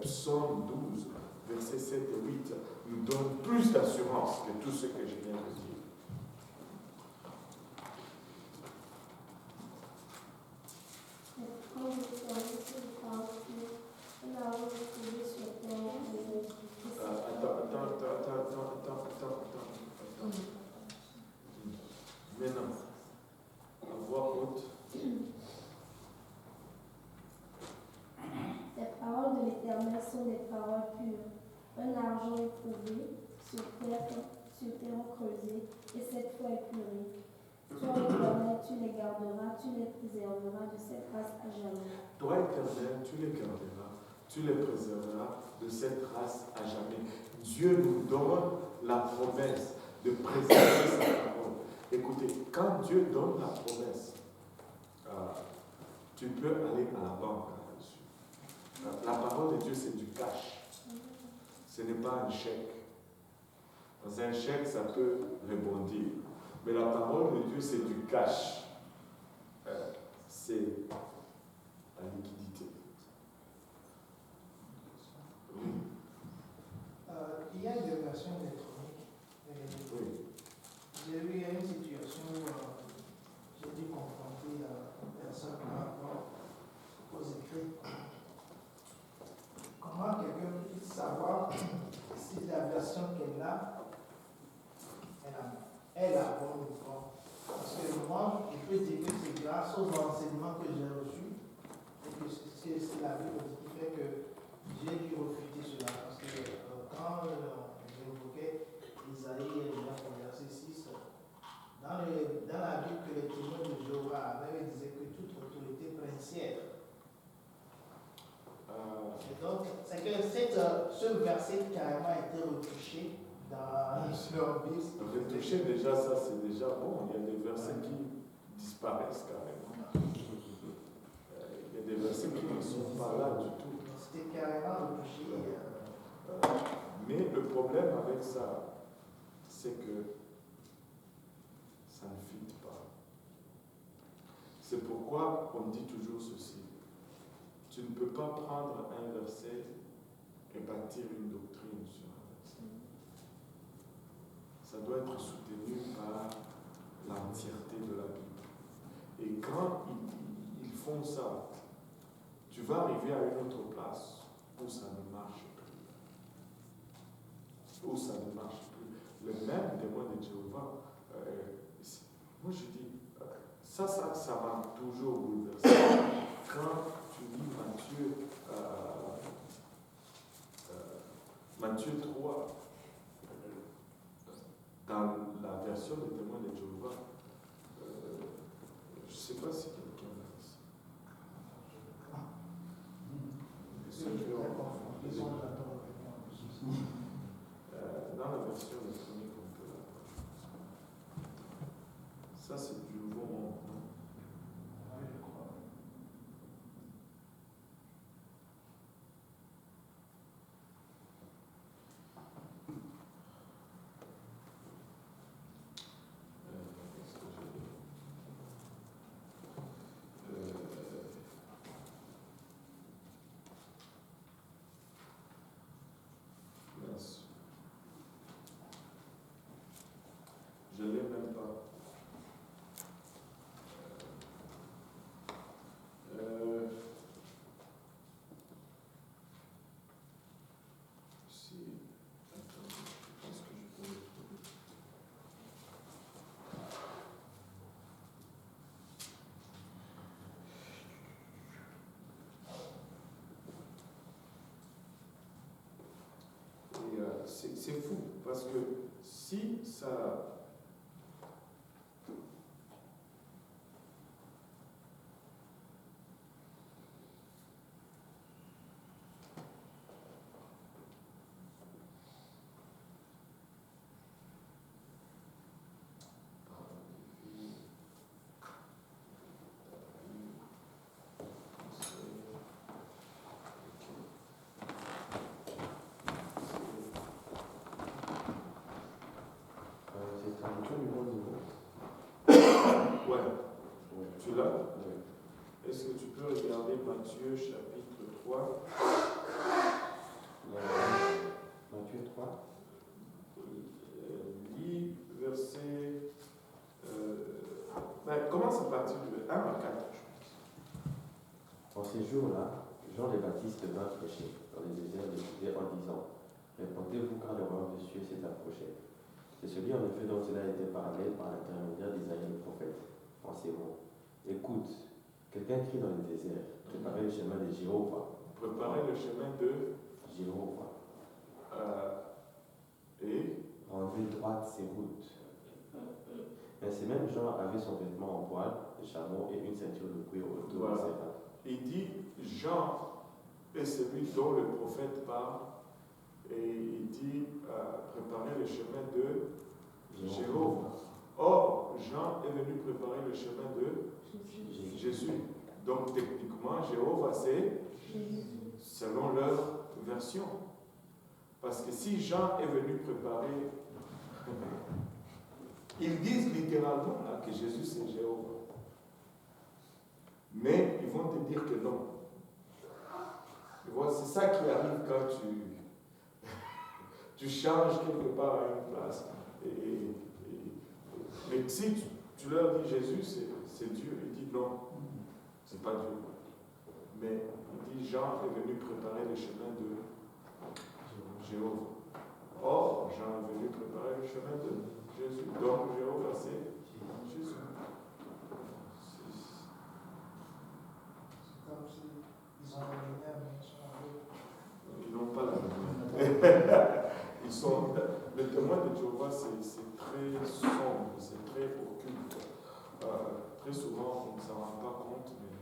Speaker 1: Psaume 12, versets 7 et 8, nous donne plus d'assurance que tout ce que je viens de dire. Attends. Maintenant, à voix haute.
Speaker 5: Les paroles de l'Éternel sont des paroles pures, un argent éprouvé, sur terre creusée, et cette fois épurée. Toi, l'Éternel, tu les garderas, tu les préserveras de cette race à jamais.
Speaker 1: Toi, Éternel, tu les garderas, tu les préserveras de cette race à jamais. Dieu nous donne la promesse de préserver sa parole. Écoutez, quand Dieu donne la promesse, tu peux aller à la banque là-dessus. La parole de Dieu, c'est du cash. Ce n'est pas un chèque. Dans un chèque, ça peut rebondir. Mais la parole de Dieu, c'est du cash. C'est la liquidité. Oui.
Speaker 4: Il y a des versions électroniques.
Speaker 1: Oui.
Speaker 4: J'ai eu une situation où j'ai dû confronter une personne aux écrits. Comment quelqu'un puisse savoir si la version qu'elle a, elle a bonne ou pas? Parce que moi, je peux dire que c'est grâce aux enseignements que j'ai reçus et que c'est la Bible qui fait que j'ai dû refuser cela. Parce que quand j'évoquais Isaïe 9, verset 6, dans la Bible que les témoins de Jéhovah avaient, il disait que toute autorité princière. Et donc, c'est que ce verset carrément a été retouché dans leur Bible.
Speaker 1: Retoucher, déjà, ça c'est déjà bon. Il y a des versets qui disparaissent carrément. Il y a des versets qui ne sont pas là du tout.
Speaker 4: C'était carrément retouché.
Speaker 1: Mais le problème avec ça, c'est que ça ne fit pas. C'est pourquoi on dit toujours ceci. Tu ne peux pas prendre un verset et bâtir une doctrine sur un verset. Ça doit être soutenu par l'entièreté de la Bible. Et quand ils font ça, tu vas arriver à une autre place où ça ne marche plus. Où ça ne marche plus. Le même témoin de Jéhovah, moi je dis, ça m'a toujours bouleversé. Quand tu lis Matthieu 3, dans la version des témoins de Jéhovah, je ne sais pas si quelqu'un l'a ici. Dans la version électronique, on peut l'avoir. Ça, c'est du nouveau monde, non?
Speaker 4: Oui, je crois.
Speaker 1: Je ne l'ai même pas. Si. Attends, je pense que je peux le trouver. Et c'est fou, parce que si ça. Tu l'as?
Speaker 3: Oui.
Speaker 1: Est-ce que tu peux regarder Matthieu chapitre 3?
Speaker 3: Matthieu 3.
Speaker 1: Lis verset... commence à partir de 1 à 4, je pense.
Speaker 3: En ces jours-là, Jean le Baptiste vint prêcher dans les déserts de Judée en disant: Répondez-vous car le royaume des cieux s'est approché. C'est celui en effet dont cela a été parlé par l'intermédiaire d'Isaïe le prophète, en ces mots. Écoute, quelqu'un crie dans le désert: Préparez le chemin de Jéhovah.
Speaker 1: Préparez le chemin de
Speaker 3: Jéhovah.
Speaker 1: et
Speaker 3: Rendez droite ses routes. Mais ces mêmes gens avaient son vêtement en poil, de chameau et une ceinture de cuir autour de ses reins.
Speaker 1: il dit Jean est celui dont le prophète parle et il dit préparez le chemin de Jéhovah. Or, Jean est venu préparer le chemin de Jésus. Donc, techniquement, Jéhovah, c'est selon leur version. Parce que si Jean est venu préparer, ils disent littéralement là, que Jésus c'est Jéhovah. Mais ils vont te dire que non. Tu vois, c'est ça qui arrive quand tu changes quelque part à une place. Mais si tu leur dis Jésus c'est Dieu, ils disent non, c'est pas Dieu. Mais il dit Jean est venu préparer le chemin de Jéhovah. Or, Jean est venu préparer le chemin de Jésus. Donc, Jéhovah, c'est Jésus.
Speaker 4: C'est comme si ils ont la lumière, mais ils sont aveugles.
Speaker 1: Ils n'ont pas la lumière. Ils sont. Le témoin de Jéhovah, c'est très sombre, c'est très occulte. Très souvent, on ne s'en rend pas compte, mais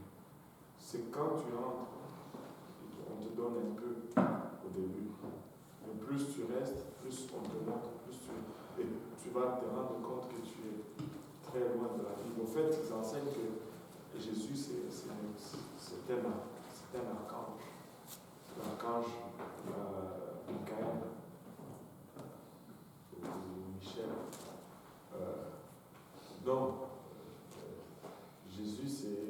Speaker 1: c'est quand tu entres, on te donne un peu au début. Mais plus tu restes, plus on te montre, et tu vas te rendre compte que tu es très loin de la vie. En fait, ils enseignent que Jésus, c'est un archange. L'archange Michael ou Michel. Donc, Jésus, c'est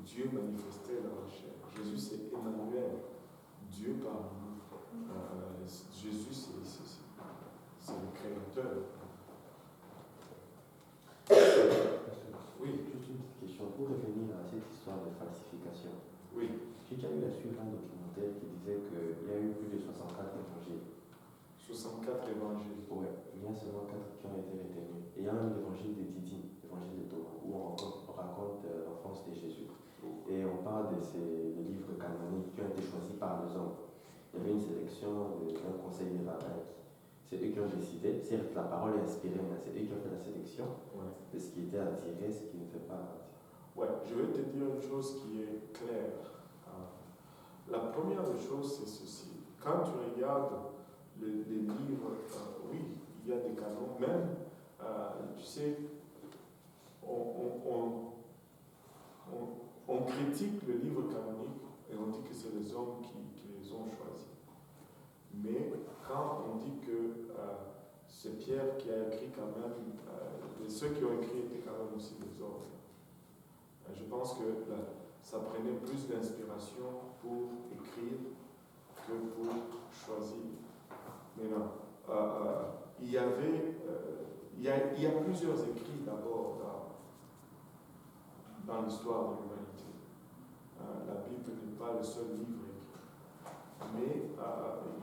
Speaker 1: Dieu manifesté dans la chair. Jésus, c'est Emmanuel, Dieu parmi nous. Jésus, c'est le Créateur. Oui.
Speaker 3: Juste une petite question pour revenir à cette histoire de falsification.
Speaker 1: Oui.
Speaker 3: J'ai déjà eu à suivre un documentaire qui disait qu'il y a eu plus de 64 évangiles.
Speaker 1: 64 évangiles.
Speaker 3: Oui, il y a seulement 4 qui ont été retenus. Et il y a même l'évangile de Didyme, l'évangile de Thomas, où on raconte l'enfance de Jésus. Et on parle de ces livres canoniques qui ont été choisis par les hommes. Il y avait une sélection d'un conseil des rabbins. C'est eux qui ont décidé. Certes, la parole est inspirée, mais c'est eux qui ont fait la sélection de ce qui était attiré, ce qui ne fait pas attiré.
Speaker 1: Ouais, je vais te dire une chose qui est claire. La première des choses, c'est ceci. Quand tu regardes les livres, oui, il y a des canons. Même, tu sais, on critique le livre canonique et on dit que c'est les hommes qui les ont choisis. Mais quand on dit que c'est Pierre qui a écrit quand même, ceux qui ont écrit étaient quand même aussi des hommes. Je pense que ça prenait plus d'inspiration pour écrire que pour choisir. Mais non. Il y a plusieurs écrits d'abord dans l'histoire de l'humanité. La Bible n'est pas le seul livre écrit. Mais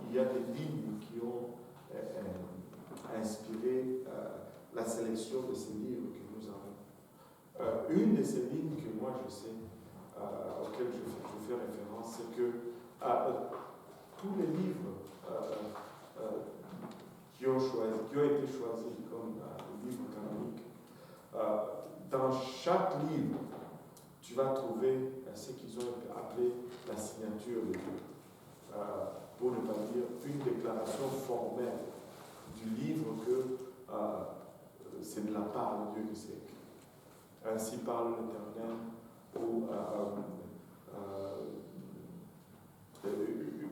Speaker 1: il y a des lignes qui ont inspiré la sélection de ces livres que nous avons. Une de ces lignes que moi je sais, auxquelles je fais référence, c'est que tous les livres qui ont été choisis comme livres canoniques, dans chaque livre, tu vas trouver ce qu'ils ont appelé la signature de Dieu. Pour ne pas dire une déclaration formelle du livre que c'est de la part de Dieu que c'est écrit. Ainsi parle l'Éternel, ou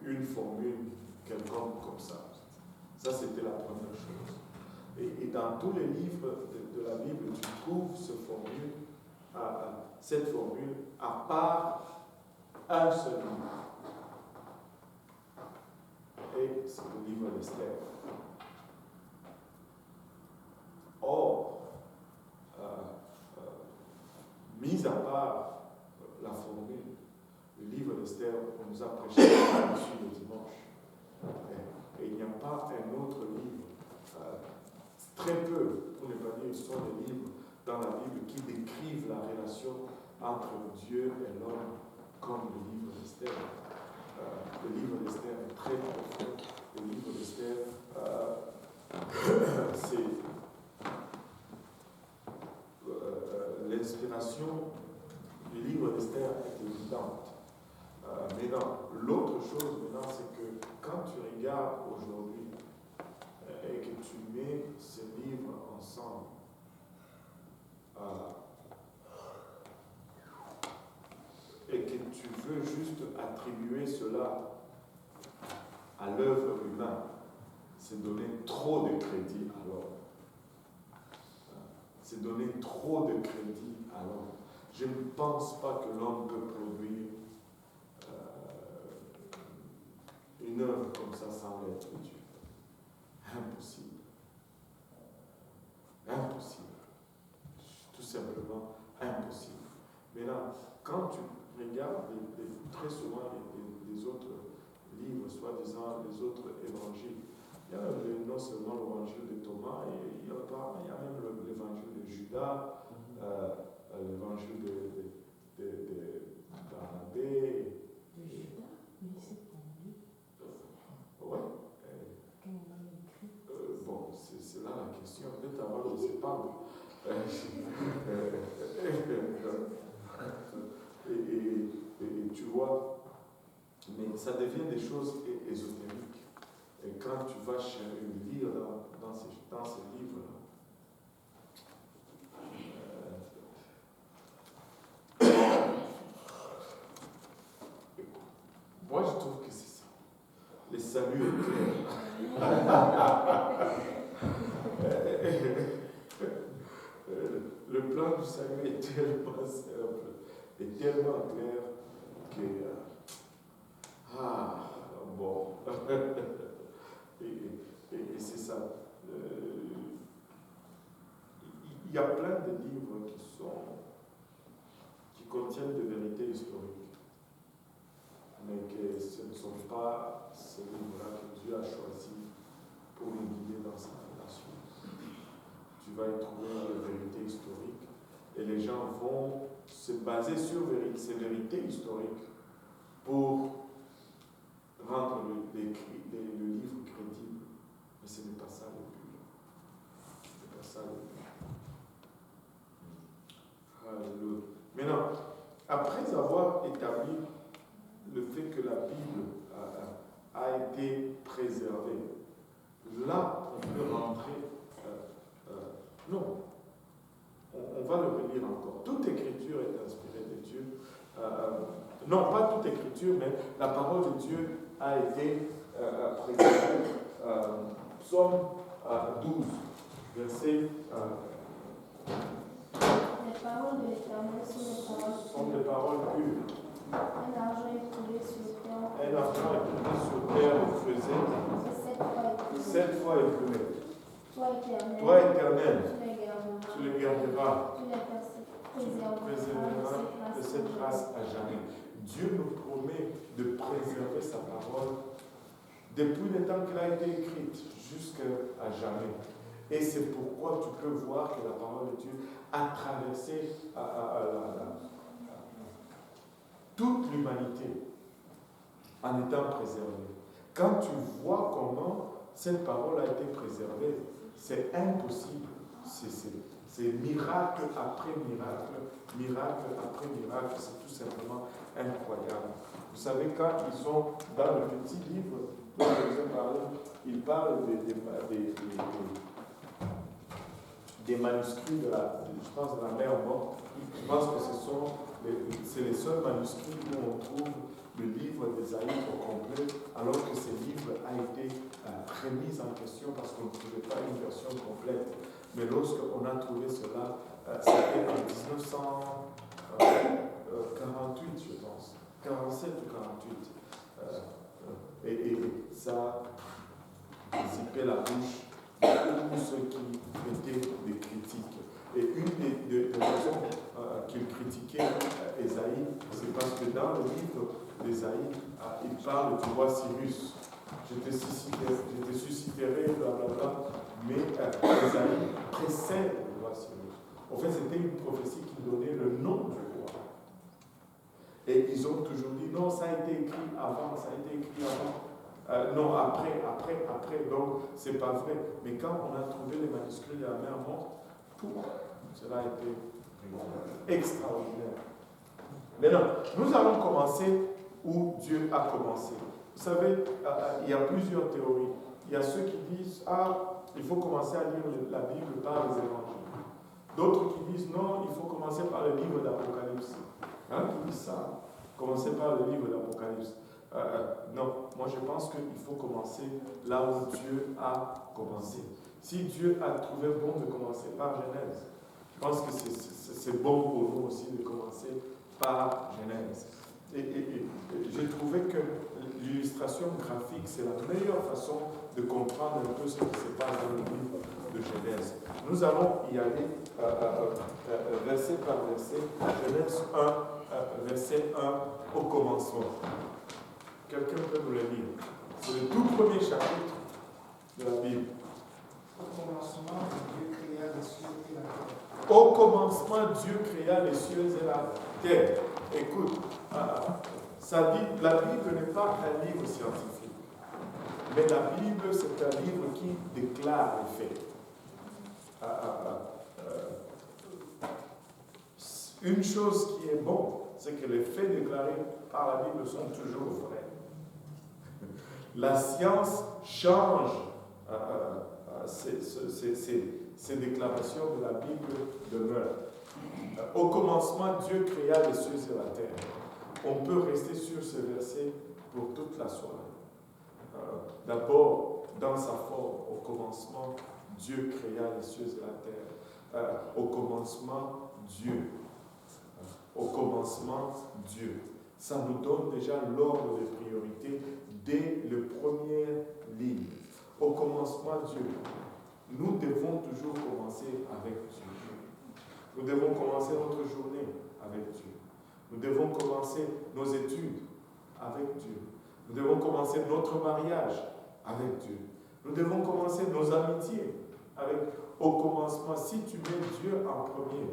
Speaker 1: une formule quelconque comme ça. Ça, c'était la première chose. Et dans tous les livres de la Bible, tu trouves ce formule cette formule à part un seul livre. Et c'est le livre d'Esther. Or, mis à part la formule, le livre d'Esther, on nous a prêché dessus le dimanche. Et il n'y a pas un autre livre, très peu, pour ne pas dire, ce sont des livres dans la Bible qui décrivent la relation entre Dieu et l'homme comme le livre d'Esther. Le livre d'Esther est très profond. Le livre d'Esther, c'est l'inspiration du livre d'Esther est évidente. Maintenant, l'autre chose maintenant, c'est que quand tu regardes aujourd'hui et que tu mets ces livres ensemble, et que tu veux juste attribuer cela à l'œuvre humaine, c'est donner trop de crédit à l'homme. C'est donner trop de crédit à l'homme. Je ne pense pas que l'homme peut produire une œuvre comme ça sans l'être de Dieu. Impossible. Impossible. Tout simplement impossible. Maintenant, quand tu regardes très souvent les autres livres, soi-disant les autres évangiles, il y a non seulement l'évangile de Thomas, il y a même l'évangile de Judas, l'évangile de Barnabé.
Speaker 6: De Judas, mais c'est pour lui.
Speaker 1: Oui.
Speaker 6: Quand on a écrit.
Speaker 1: Bon, c'est là la question. Peut-être avant, je ne sais pas. Et tu vois, mais ça devient des choses ésotériques. Et quand tu vas lire dans ces livres-là, moi je trouve que c'est ça. Le salut est clair. Le plan du salut est tellement simple et tellement clair que bon. Et c'est ça. Il y a plein de livres qui contiennent des vérités historiques, mais que ce ne sont pas ces livres-là que Dieu a choisis pour nous guider dans sa relation. Tu vas y trouver des vérités historiques et les gens vont se baser sur ces vérités historiques pour rendre le livre crédible. Mais ce n'est pas ça le but. Ce n'est pas ça le but. Alléluia. Maintenant, après avoir établi le fait que la Bible a été préservée, là, on peut rentrer. Non. On va le relire encore. Toute écriture est inspirée de Dieu. Non, pas toute écriture, mais la parole de Dieu a été préservée. Psaume 12, verset.
Speaker 5: Les paroles de l'Éternel
Speaker 1: sont des paroles pures.
Speaker 5: Un argent éprouvé sur terre.
Speaker 1: Un argent éprouvé sur terre creusé.
Speaker 5: Et
Speaker 1: 7 fois éprouvé.
Speaker 5: Toi, Éternel,
Speaker 1: Toi, Éternel,
Speaker 5: tu les garderas.
Speaker 1: tu les préserveras de cette grâce à jamais. Dieu nous promet de préserver sa parole depuis le temps qu'elle a été écrite jusqu'à jamais. Et c'est pourquoi tu peux voir que la parole de Dieu a traversé toute l'humanité en étant préservée. Quand tu vois comment cette parole a été préservée, c'est impossible. C'est miracle après miracle, miracle après miracle. C'est tout simplement incroyable. Vous savez, quand ils sont dans le petit livre dont je vous ai parlé, ils parlent des manuscrits de la mer morte. Je pense que c'est les seuls manuscrits où on trouve le livre d'Ésaïe au complet, alors que ce livre a été remis en question parce qu'on ne trouvait pas une version complète. Mais lorsqu'on a trouvé cela, c'était en 1948, je pense. 47 ou 48. Et ça zippait la bouche de tous ceux qui étaient des critiques. Et une des raisons qu'il critiquait Ésaïe, c'est parce que dans le livre d'Ésaïe, il parle du roi Cyrus. Je te susciterai, blablabla, mais Ésaïe précède le roi Cyrus. En fait, c'était une prophétie qui donnait le nom du roi. Et ils ont toujours dit, non, ça a été écrit avant, ça a été écrit avant. Non, après. Donc, c'est pas vrai. Mais quand on a trouvé les manuscrits de la mer morte, cela a été extraordinaire. Maintenant, nous allons commencer où Dieu a commencé. Vous savez, il y a plusieurs théories. Il y a ceux qui disent, il faut commencer à lire la Bible par les évangiles. D'autres qui disent, non, il faut commencer par le livre d'Apocalypse. Qui disent ça? Commencer par le livre d'Apocalypse. Non, moi je pense qu'il faut commencer là où Dieu a commencé. Si Dieu a trouvé bon de commencer par Genèse, je pense que c'est bon pour nous aussi de commencer par Genèse. Et j'ai trouvé que l'illustration graphique, c'est la meilleure façon de comprendre un peu ce qui se passe dans le livre de Genèse. Nous allons y aller verset par verset. Genèse 1, verset 1, au commencement. Quelqu'un peut nous le lire. C'est le tout premier chapitre de la Bible.
Speaker 4: Au commencement, Dieu créa les cieux et la terre.
Speaker 1: Au commencement, Dieu créa les cieux et la terre. Écoute, ça dit, la Bible n'est pas un livre scientifique, mais la Bible, c'est un livre qui déclare les faits. Une chose qui est bonne, c'est que les faits déclarés par la Bible sont toujours vrais. La science change ces déclarations de la Bible demeurent. Au commencement, Dieu créa les cieux et la terre. On peut rester sur ce verset pour toute la soirée. D'abord, dans sa forme, au commencement, Dieu créa les cieux et la terre. Au commencement, Dieu. Au commencement, Dieu. Ça nous donne déjà l'ordre de priorité dès le premier ligne. Au commencement, Dieu. Nous devons toujours commencer avec Dieu. Nous devons commencer notre journée avec Dieu. Nous devons commencer nos études avec Dieu. Nous devons commencer notre mariage avec Dieu. Nous devons commencer nos amitiés avec Dieu. Au commencement, si tu mets Dieu en premier,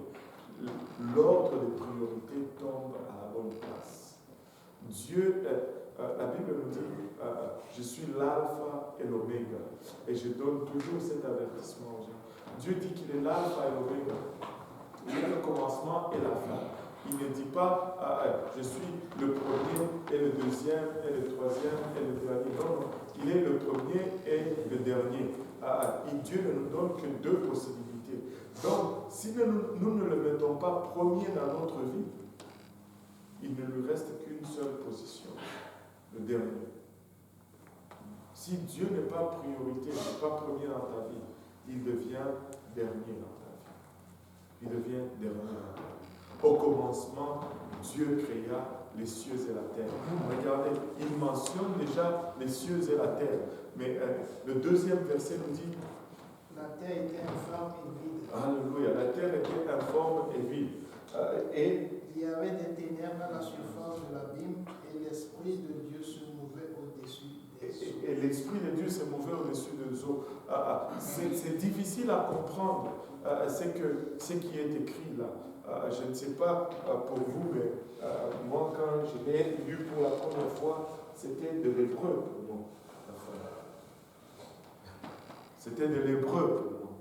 Speaker 1: l'ordre de priorité tombe à la bonne place. Dieu, la Bible nous dit, je suis l'alpha et l'oméga. Et je donne toujours cet avertissement aux gens. Dieu dit qu'il est l'alpha et l'oméga. Il est le commencement et la fin. Il ne dit pas, je suis le premier et le deuxième et le troisième et le dernier. Non, non. Il est le premier et le dernier. Et Dieu ne nous donne que deux possibilités. Donc, si nous ne le mettons pas premier dans notre vie, il ne lui reste qu'une seule position, le dernier. Si Dieu n'est pas priorité, n'est pas premier dans ta vie, il devient dernier dans ta vie. Il devient dernier dans ta vie. Au commencement, Dieu créa les cieux et la terre. Regardez, il mentionne déjà les cieux et la terre. Mais le deuxième verset nous dit,
Speaker 4: la terre était informe et vide.
Speaker 1: Alléluia, la terre était informe et vide. Et
Speaker 4: il y avait des ténèbres à la surface de l'abîme et l'Esprit de Dieu se mouvait au-dessus des eaux.
Speaker 1: Et l'Esprit de Dieu se mouvait au-dessus des eaux. C'est difficile à comprendre ce qui est écrit là. Je ne sais pas pour vous, mais moi, quand je l'ai lu pour la première fois, c'était de l'hébreu pour moi. C'était de l'hébreu pour moi.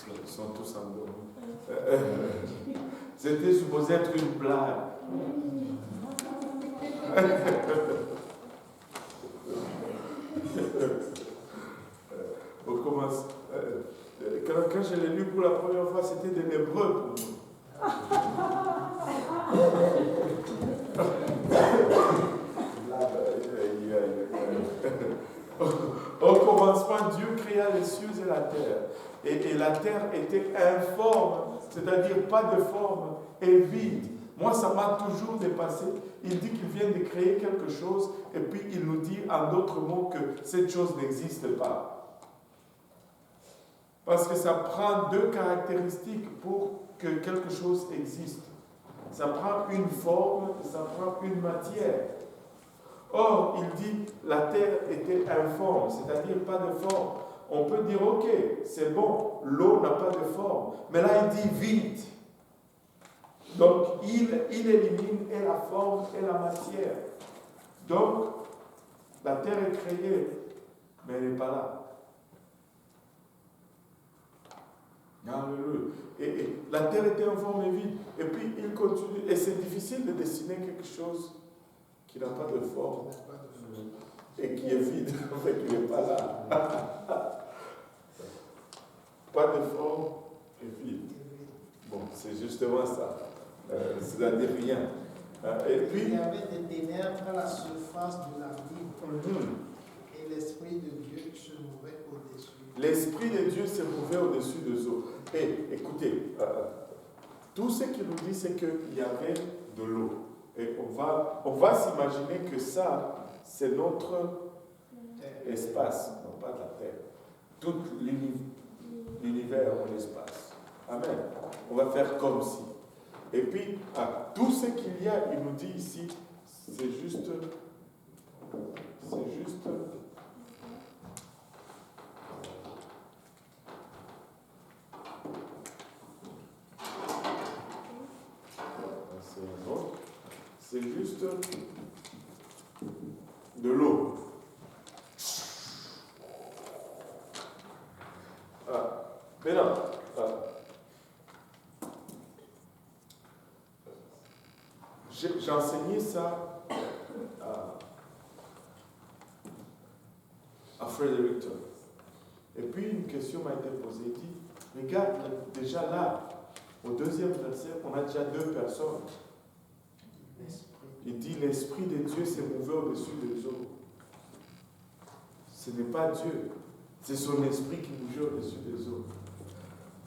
Speaker 1: Ils sont tous endormis. C'était supposé être une blague. On commence. Quand je l'ai lu pour la première fois, c'était de l'hébreu pour moi. Au commencement, Dieu créa les cieux et la terre. Et la terre était informe, c'est-à-dire pas de forme, et vide. Moi, ça m'a toujours dépassé. Il dit qu'il vient de créer quelque chose, et puis il nous dit en d'autres mots que cette chose n'existe pas. Parce que ça prend deux caractéristiques pour que quelque chose existe. Ça prend une forme, ça prend une matière. Or, il dit la terre était informe, c'est-à-dire pas de forme. On peut dire, ok, c'est bon, l'eau n'a pas de forme. Mais là, il dit vide. Donc, il élimine et la forme et la matière. Donc, la terre est créée, mais elle n'est pas là. Alléluia. Et la terre était informe et vide. Et puis, il continue. Et c'est difficile de dessiner quelque chose qui n'a pas de forme et qui est vide, en fait, qui n'est pas là. Pas de forme et vide. Bon, c'est justement ça. C'est-à-dire rien. Et puis,
Speaker 4: il y avait des ténèbres à la surface de la ville. Et l'Esprit de Dieu se mouvait au-dessus.
Speaker 1: L'Esprit de Dieu s'est mouvé au-dessus des eaux. Et écoutez, tout ce qu'il nous dit, c'est qu'il y avait de l'eau. Et on va s'imaginer que ça, c'est notre espace, non pas de la terre. Tout l'univers en l'espace. Amen. On va faire comme si. Et puis, tout ce qu'il y a, il nous dit ici, c'est juste. C'est juste de l'eau. Maintenant, j'ai enseigné ça à Fredericton. Et puis une question m'a été posée. Il dit, regarde, déjà là, au deuxième verset, on a déjà deux personnes. Il dit, l'Esprit de Dieu s'est mouvé au-dessus des eaux. Ce n'est pas Dieu, c'est son Esprit qui bougeait au-dessus des eaux.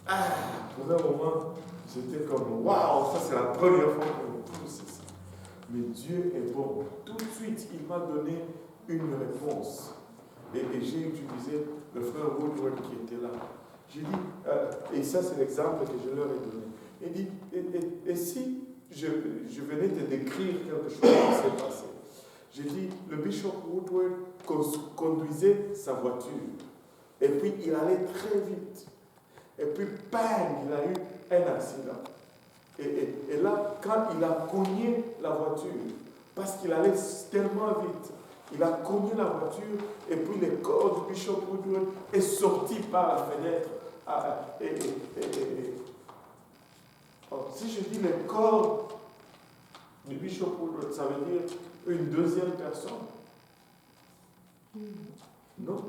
Speaker 1: Pour un moment, j'étais comme, waouh, ça c'est la première fois qu'on trouve ça. Mais Dieu est bon. Tout de suite, il m'a donné une réponse. Et j'ai utilisé le frère Woodward qui était là. J'ai dit, et ça c'est l'exemple que je leur ai donné. Il dit, et si je venais de décrire quelque chose qui s'est passé. J'ai dit, le bishop Woodward conduisait sa voiture. Et puis, il allait très vite. Et puis, bang, il a eu un accident. Et là, quand il a cogné la voiture, parce qu'il allait tellement vite, il a cogné la voiture, et puis le corps du bishop Woodward est sorti par la fenêtre. Si je dis le corps du bishop Woodward, ça veut dire une deuxième personne? Non.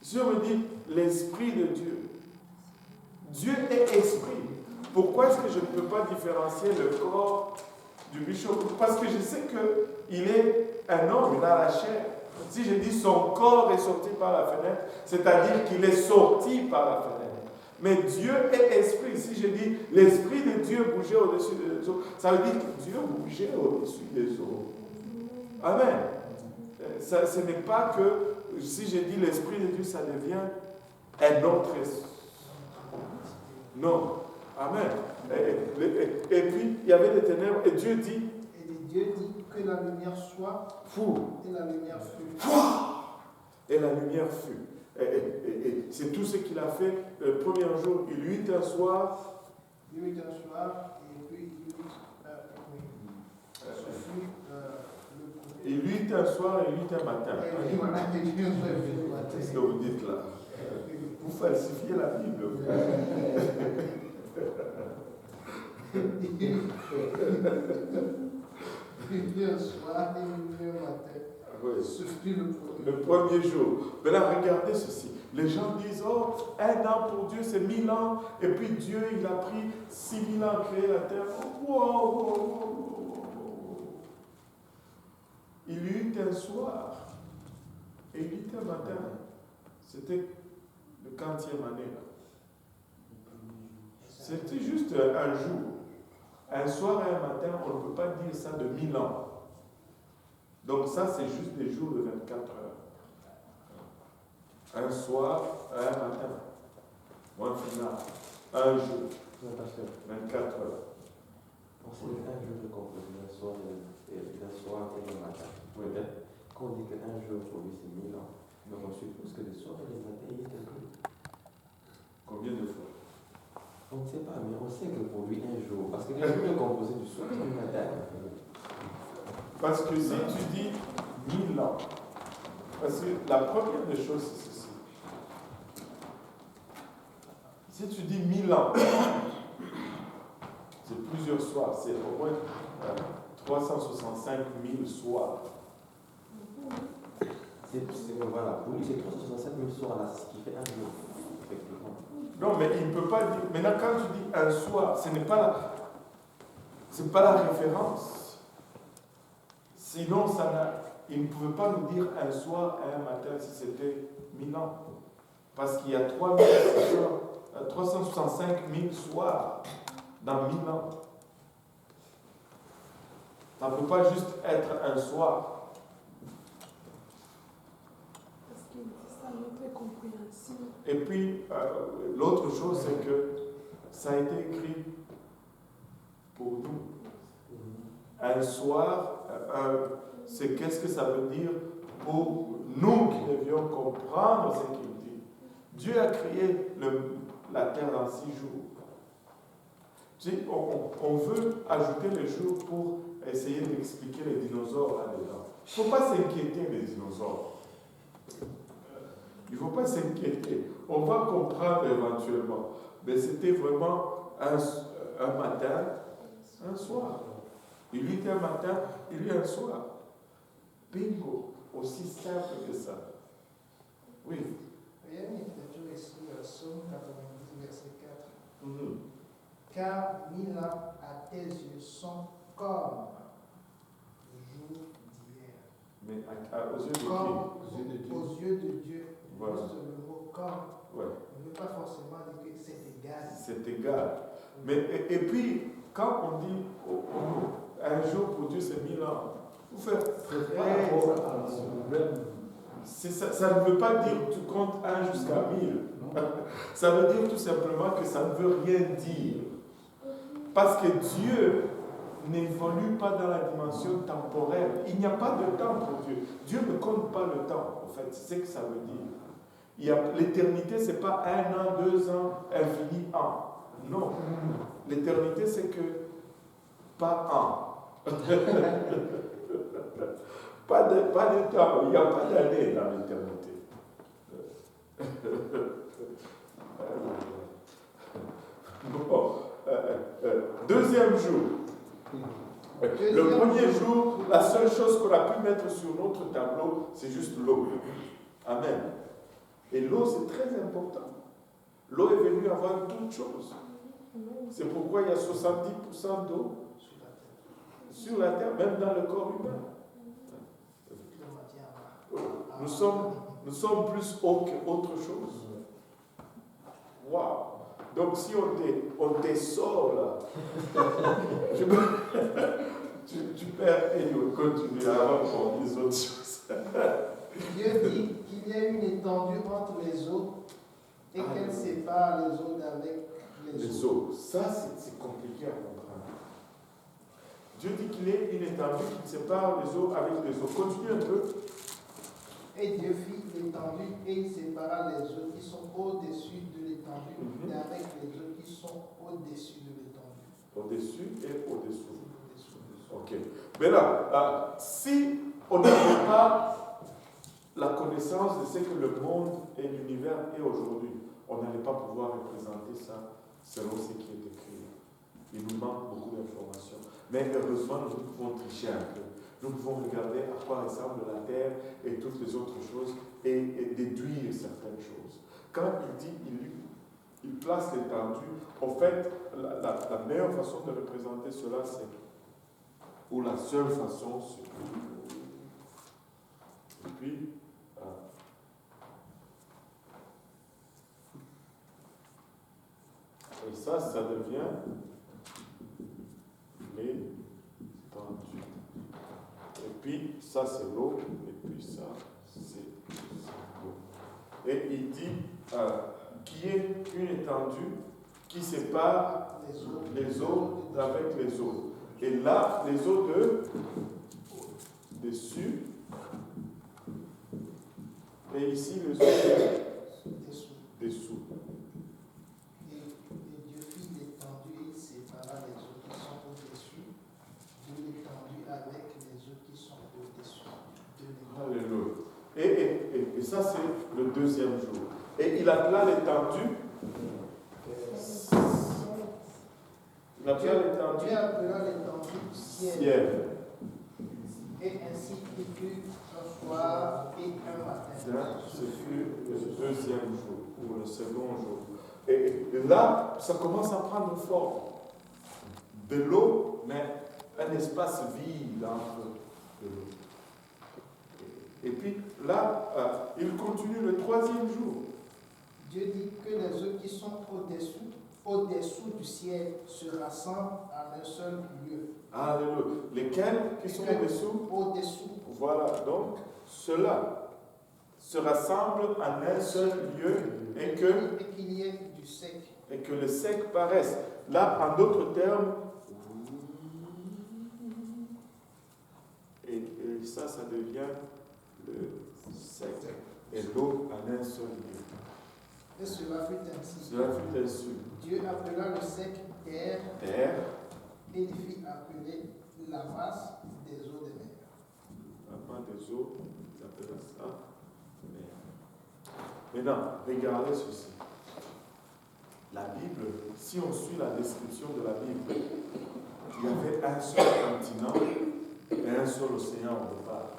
Speaker 1: Si on me dit l'Esprit de Dieu, Dieu est esprit. Pourquoi est-ce que je ne peux pas différencier le corps du bishop? Parce que je sais qu'il est un homme, il a la chair. Si je dis son corps est sorti par la fenêtre, c'est-à-dire qu'il est sorti par la fenêtre. Mais Dieu est esprit. Si je dis l'Esprit de Dieu bougeait au-dessus des eaux, ça veut dire que Dieu bougeait au-dessus des eaux. Amen. Ce n'est pas que si je dis l'Esprit de Dieu, ça devient un autre esprit. Non. Amen. Et puis, il y avait des ténèbres, et Dieu dit.
Speaker 4: Et Dieu dit que la lumière soit.
Speaker 1: Fou.
Speaker 4: Et la lumière fut.
Speaker 1: Et la lumière fut. Et c'est tout ce qu'il a fait le premier jour. Il eut un soir.
Speaker 4: Il eut un soir, et puis il eut.
Speaker 1: Il eut un soir et il eut un matin. Qu'est-ce que vous dites là? Vous falsifiez la Bible.
Speaker 4: Il eut un soir et il eut un matin.
Speaker 1: Oui.
Speaker 4: Ce fut
Speaker 1: le premier jour. Mais là, regardez ceci. Les gens disent, oh, 1 an pour Dieu, c'est 1000 ans. Et puis Dieu, il a pris 6000 ans à créer la terre. Wow. Il eut un soir et il eut un matin. C'était le 40e année. Là. C'était juste un jour. Un soir et un matin, on ne peut pas dire ça de 1000 ans. Donc ça, c'est juste des jours de 24 heures. Un soir et un matin. Point final. Un jour. 24 heures.
Speaker 3: On sait qu'un jour de composer un soir et le matin.
Speaker 1: Oui.
Speaker 3: Quand on dit qu'un jour pour lui c'est 1000 ans, mais on suppose que le soir et le matin il est calculé.
Speaker 1: Combien de fois?
Speaker 3: On ne sait pas, mais on sait que pour lui un jour, parce que les jours est composé du soir et du matin.
Speaker 1: Parce que si tu dis 1000 ans, parce que la première des choses, c'est ceci. Si tu dis 1000 ans, c'est plusieurs soirs, c'est au moins 365 000 soirs.
Speaker 3: Voilà, pour lui c'est 365 000 soirs là, ce qui fait un jour, effectivement.
Speaker 1: Non, mais il ne peut pas dire. Maintenant, quand tu dis un soir, ce n'est pas la référence. Sinon, il ne pouvait pas nous dire un soir et un matin si c'était 1000 ans. Parce qu'il y a 365 000 soirs dans 1000 ans. Ça ne peut pas juste être un soir.
Speaker 6: Parce qu'il dit ça notre compréhension.
Speaker 1: Et puis, l'autre chose, c'est que ça a été écrit pour nous. Un soir, c'est qu'est-ce que ça veut dire pour nous qui devions comprendre ce qu'il dit. Dieu a créé la terre dans 6 jours. Tu sais, on veut ajouter les jours pour essayer d'expliquer les dinosaures là-dedans. Il ne faut pas s'inquiéter des dinosaures. Il ne faut pas s'inquiéter. On va comprendre éventuellement. Mais c'était vraiment un matin, un soir. Il y eut un matin, il y eut un soir. Bingo. Aussi simple que ça. Oui.
Speaker 4: Il y a une écriture ici, Psaume 90, verset 4.
Speaker 1: Mm-hmm.
Speaker 4: Car 1000 ans à tes yeux sont comme le jour d'hier.
Speaker 1: Mais aux yeux de qui?
Speaker 4: Aux yeux de Dieu.
Speaker 1: Voilà.
Speaker 4: Juste le mot comme.
Speaker 1: Ouais.
Speaker 4: On ne veut pas forcément dire que c'est égal.
Speaker 1: C'est égal. Mais, et puis, quand on dit un jour pour Dieu c'est 1000 ans, vous faites ça ne veut pas dire que tu comptes 1 jusqu'à 1000. Ça veut dire tout simplement que ça ne veut rien dire. Parce que Dieu n'évolue pas dans la dimension temporelle. Il n'y a pas de temps pour Dieu. Dieu ne compte pas le temps, en fait. C'est ce que ça veut dire. L'éternité, ce n'est pas 1 an, 2 ans, infini an. Non. L'éternité, c'est que pas an. pas de temps. Il n'y a pas d'année dans l'éternité. Bon. Deuxième jour. Le premier jour, la seule chose qu'on a pu mettre sur notre tableau, c'est juste l'eau. Amen. Et l'eau, c'est très important. L'eau est venue avant toute chose. C'est pourquoi il y a 70% d'eau sur la terre, même dans le corps humain. Nous sommes plus haut qu'autre chose. Waouh! Donc si on te sort là, tu perds et on continue avant qu'on dise autre chose.
Speaker 4: Dieu dit qu'il y a une étendue entre les eaux et qu'elle sépare les eaux d'avec les eaux.
Speaker 1: Ça, c'est compliqué à comprendre. Dieu dit qu'il y a une étendue qui sépare les eaux avec les eaux. Continue un peu.
Speaker 4: Et Dieu fit l'étendue et il sépara les eaux qui sont au-dessus de l'étendue d'avec les eaux qui sont au-dessus de l'étendue.
Speaker 1: Au-dessus et au-dessous. Ok. Mais là, si on n'avait pas la connaissance de ce que le monde et l'univers est aujourd'hui, on n'allait pas pouvoir représenter ça selon ce qui est écrit. Il nous manque beaucoup d'informations. Mais heureusement, nous pouvons tricher un peu. Nous pouvons regarder à quoi ressemble la Terre et toutes les autres choses et déduire certaines choses. Quand il dit il place l'étendue, en fait, la meilleure façon de représenter cela, c'est, ou la seule façon, c'est. Et puis, Et ça devient l'étendue. Et puis, ça, c'est l'eau. Et puis, ça, c'est l'eau. Et il dit qu'il y ait une étendue qui sépare les eaux avec les eaux. Et là, les eaux dessus. Et ici, les eaux dessous.
Speaker 4: Et Dieu fit l'étendue et il sépara les eaux qui sont au-dessus de l'étendue avec les eaux qui sont au-dessus de l'étendue.
Speaker 1: Alléluia. Et ça, c'est le deuxième jour. Et il appela l'étendue.
Speaker 4: Dieu appela l'étendue ciel. Et ainsi il fut un soir et un matin.
Speaker 1: Ce fut le deuxième jour, ou le second jour. Et là, ça commence à prendre forme. De l'eau, mais un espace vide entre de l'eau. Et puis là, il continue le troisième jour.
Speaker 4: Dieu dit que les eaux qui sont au-dessous du ciel se rassemblent en un seul lieu.
Speaker 1: Alléluia. Lesquels qui sont au-dessous?
Speaker 4: Au-dessous.
Speaker 1: Voilà, donc cela se rassemble en un seul lieu et
Speaker 4: qu'il y ait du sec.
Speaker 1: Et que le sec paraisse. Là, en d'autres termes, et ça devient le sec. Et l'eau en un seul lieu.
Speaker 4: Et cela fut ainsi.
Speaker 1: Cela fut ainsi.
Speaker 4: Dieu appela le sec terre. Et il fit appeler la masse des eaux de mer.
Speaker 1: La masse des eaux, ils appellent ça mer. Maintenant, regardez ceci. La Bible, si on suit la description de la Bible, il y avait un seul continent et un seul océan au départ.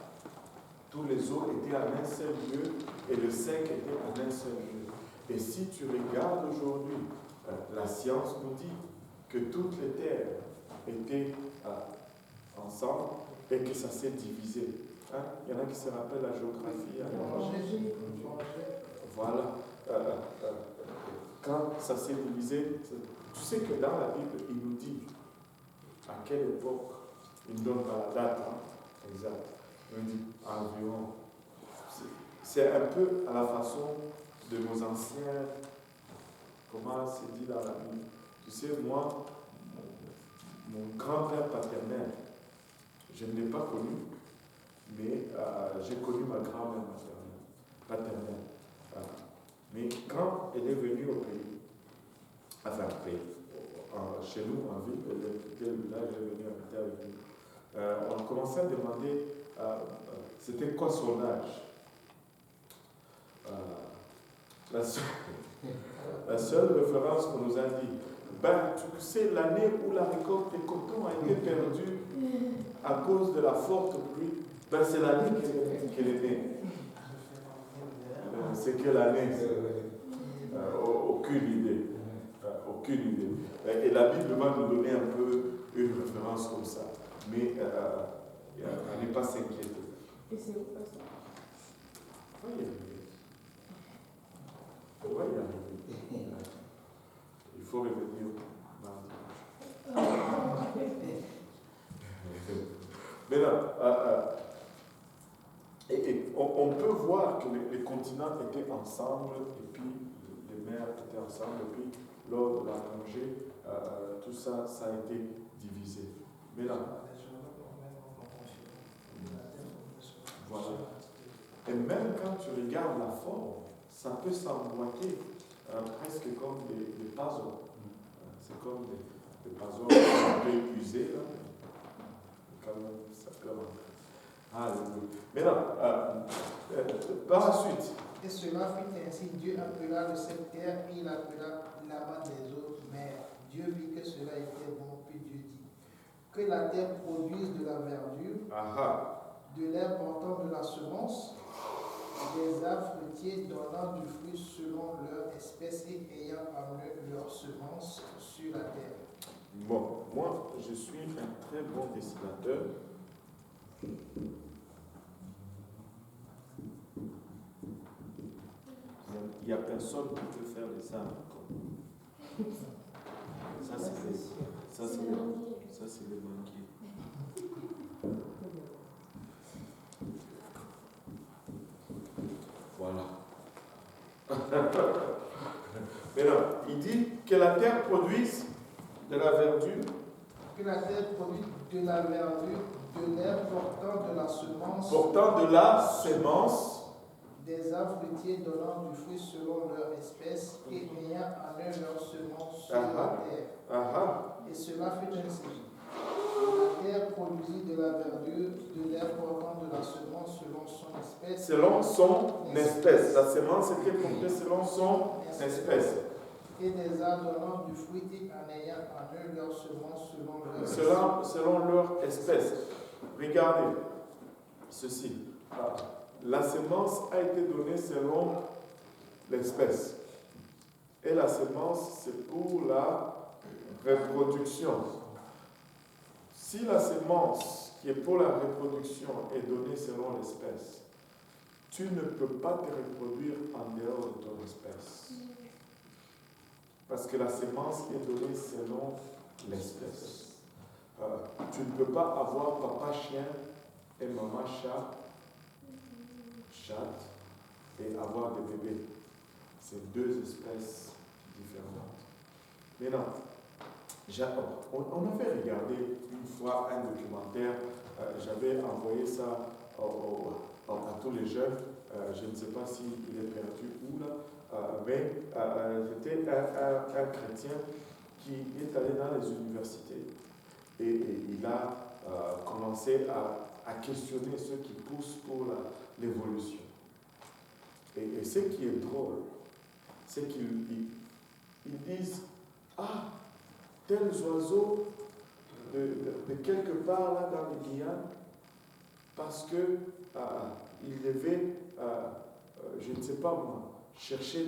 Speaker 1: Tous les eaux étaient en un seul lieu et le sec était en un seul lieu. Et si tu regardes aujourd'hui, la science nous dit que toutes les terres étaient ensemble et que ça s'est divisé. Hein? Il y en a qui se rappellent la géographie. Voilà. Quand ça s'est divisé, tu sais que dans la Bible, il nous dit à quelle époque, il ne donne pas la date exacte, il nous dit environ. C'est un peu à la façon de nos anciens, comment c'est dit dans la Bible. Tu sais, moi, mon grand-père paternel, je ne l'ai pas connu, mais j'ai connu ma grand-mère paternelle. Mais quand elle est venue au pays, enfin au pays, chez nous en ville, quel village elle est venue habiter avec nous, on a commencé à demander c'était quoi son âge. La seule référence qu'on nous a dit, tu sais, l'année où la récolte des cotons a été perdue à cause de la forte pluie, c'est l'année qu'elle est née. C'est quelle année? Aucune idée. Aucune idée. Et la Bible va nous donner un peu une référence comme ça. Mais on n'est pas s'inquiéter.
Speaker 6: Et c'est où ça?
Speaker 1: Oui, on va y arriver. Il faut revenir mardi. Mais là, on peut voir que les continents étaient ensemble, et puis les mers étaient ensemble, et puis lors de la plongée, tout ça, ça a été divisé. Mais là, voilà. Et même quand tu regardes la forme, ça peut s'emboîter presque comme des puzzles. C'est comme des puzzles un peu usés, là. Quand même, ça peut mais là, par la suite.
Speaker 4: Et cela fut ainsi, Dieu appela le sec terre, et il appela la masse des eaux mer. Dieu vit que cela était bon, puis Dieu dit que la terre produise de la verdure, de l'herbe portant de la semence, des arbres fruitiers donnant du fruit selon leur espèce et ayant en eux leur semence sur la terre.
Speaker 1: Bon, moi, je suis un très bon dessinateur. Il n'y a personne qui peut faire des arbres comme Ça, c'est le banquier. Voilà. Maintenant, il dit que la terre produise de la verdure.
Speaker 4: Que la terre produit de la verdure, de l'herbe portant de la semence.
Speaker 1: Portant de la sémence.
Speaker 4: Des arbres fruitiers donnant du fruit selon leur espèce et ayant en eux leur semence sur la terre. Et cela fut ainsi. La terre produisit de la verdure, de l'herbe portant de la semence selon son espèce.
Speaker 1: Selon son espèce. La semence était portée selon son espèce.
Speaker 4: Et des arbres donnant du fruit et en ayant en eux leur semence selon
Speaker 1: leur espèce. Regardez ceci. La semence a été donnée selon l'espèce. Et la semence, c'est pour la reproduction. Si la semence qui est pour la reproduction est donnée selon l'espèce, tu ne peux pas te reproduire en dehors de ton espèce. Parce que la semence est donnée selon l'espèce. Tu ne peux pas avoir papa chien et maman chat et avoir des bébés. C'est deux espèces différentes. Maintenant, on avait regardé une fois un documentaire, j'avais envoyé ça à tous les jeunes, je ne sais pas s'il est perdu ou là, mais c'était un chrétien qui est allé dans les universités et il a commencé à questionner ceux qui poussent pour l'évolution. Et ce qui est drôle, c'est qu'ils disent « Ah, tels oiseaux de quelque part là dans les Guyanes, parce que ils devaient, je ne sais pas moi, chercher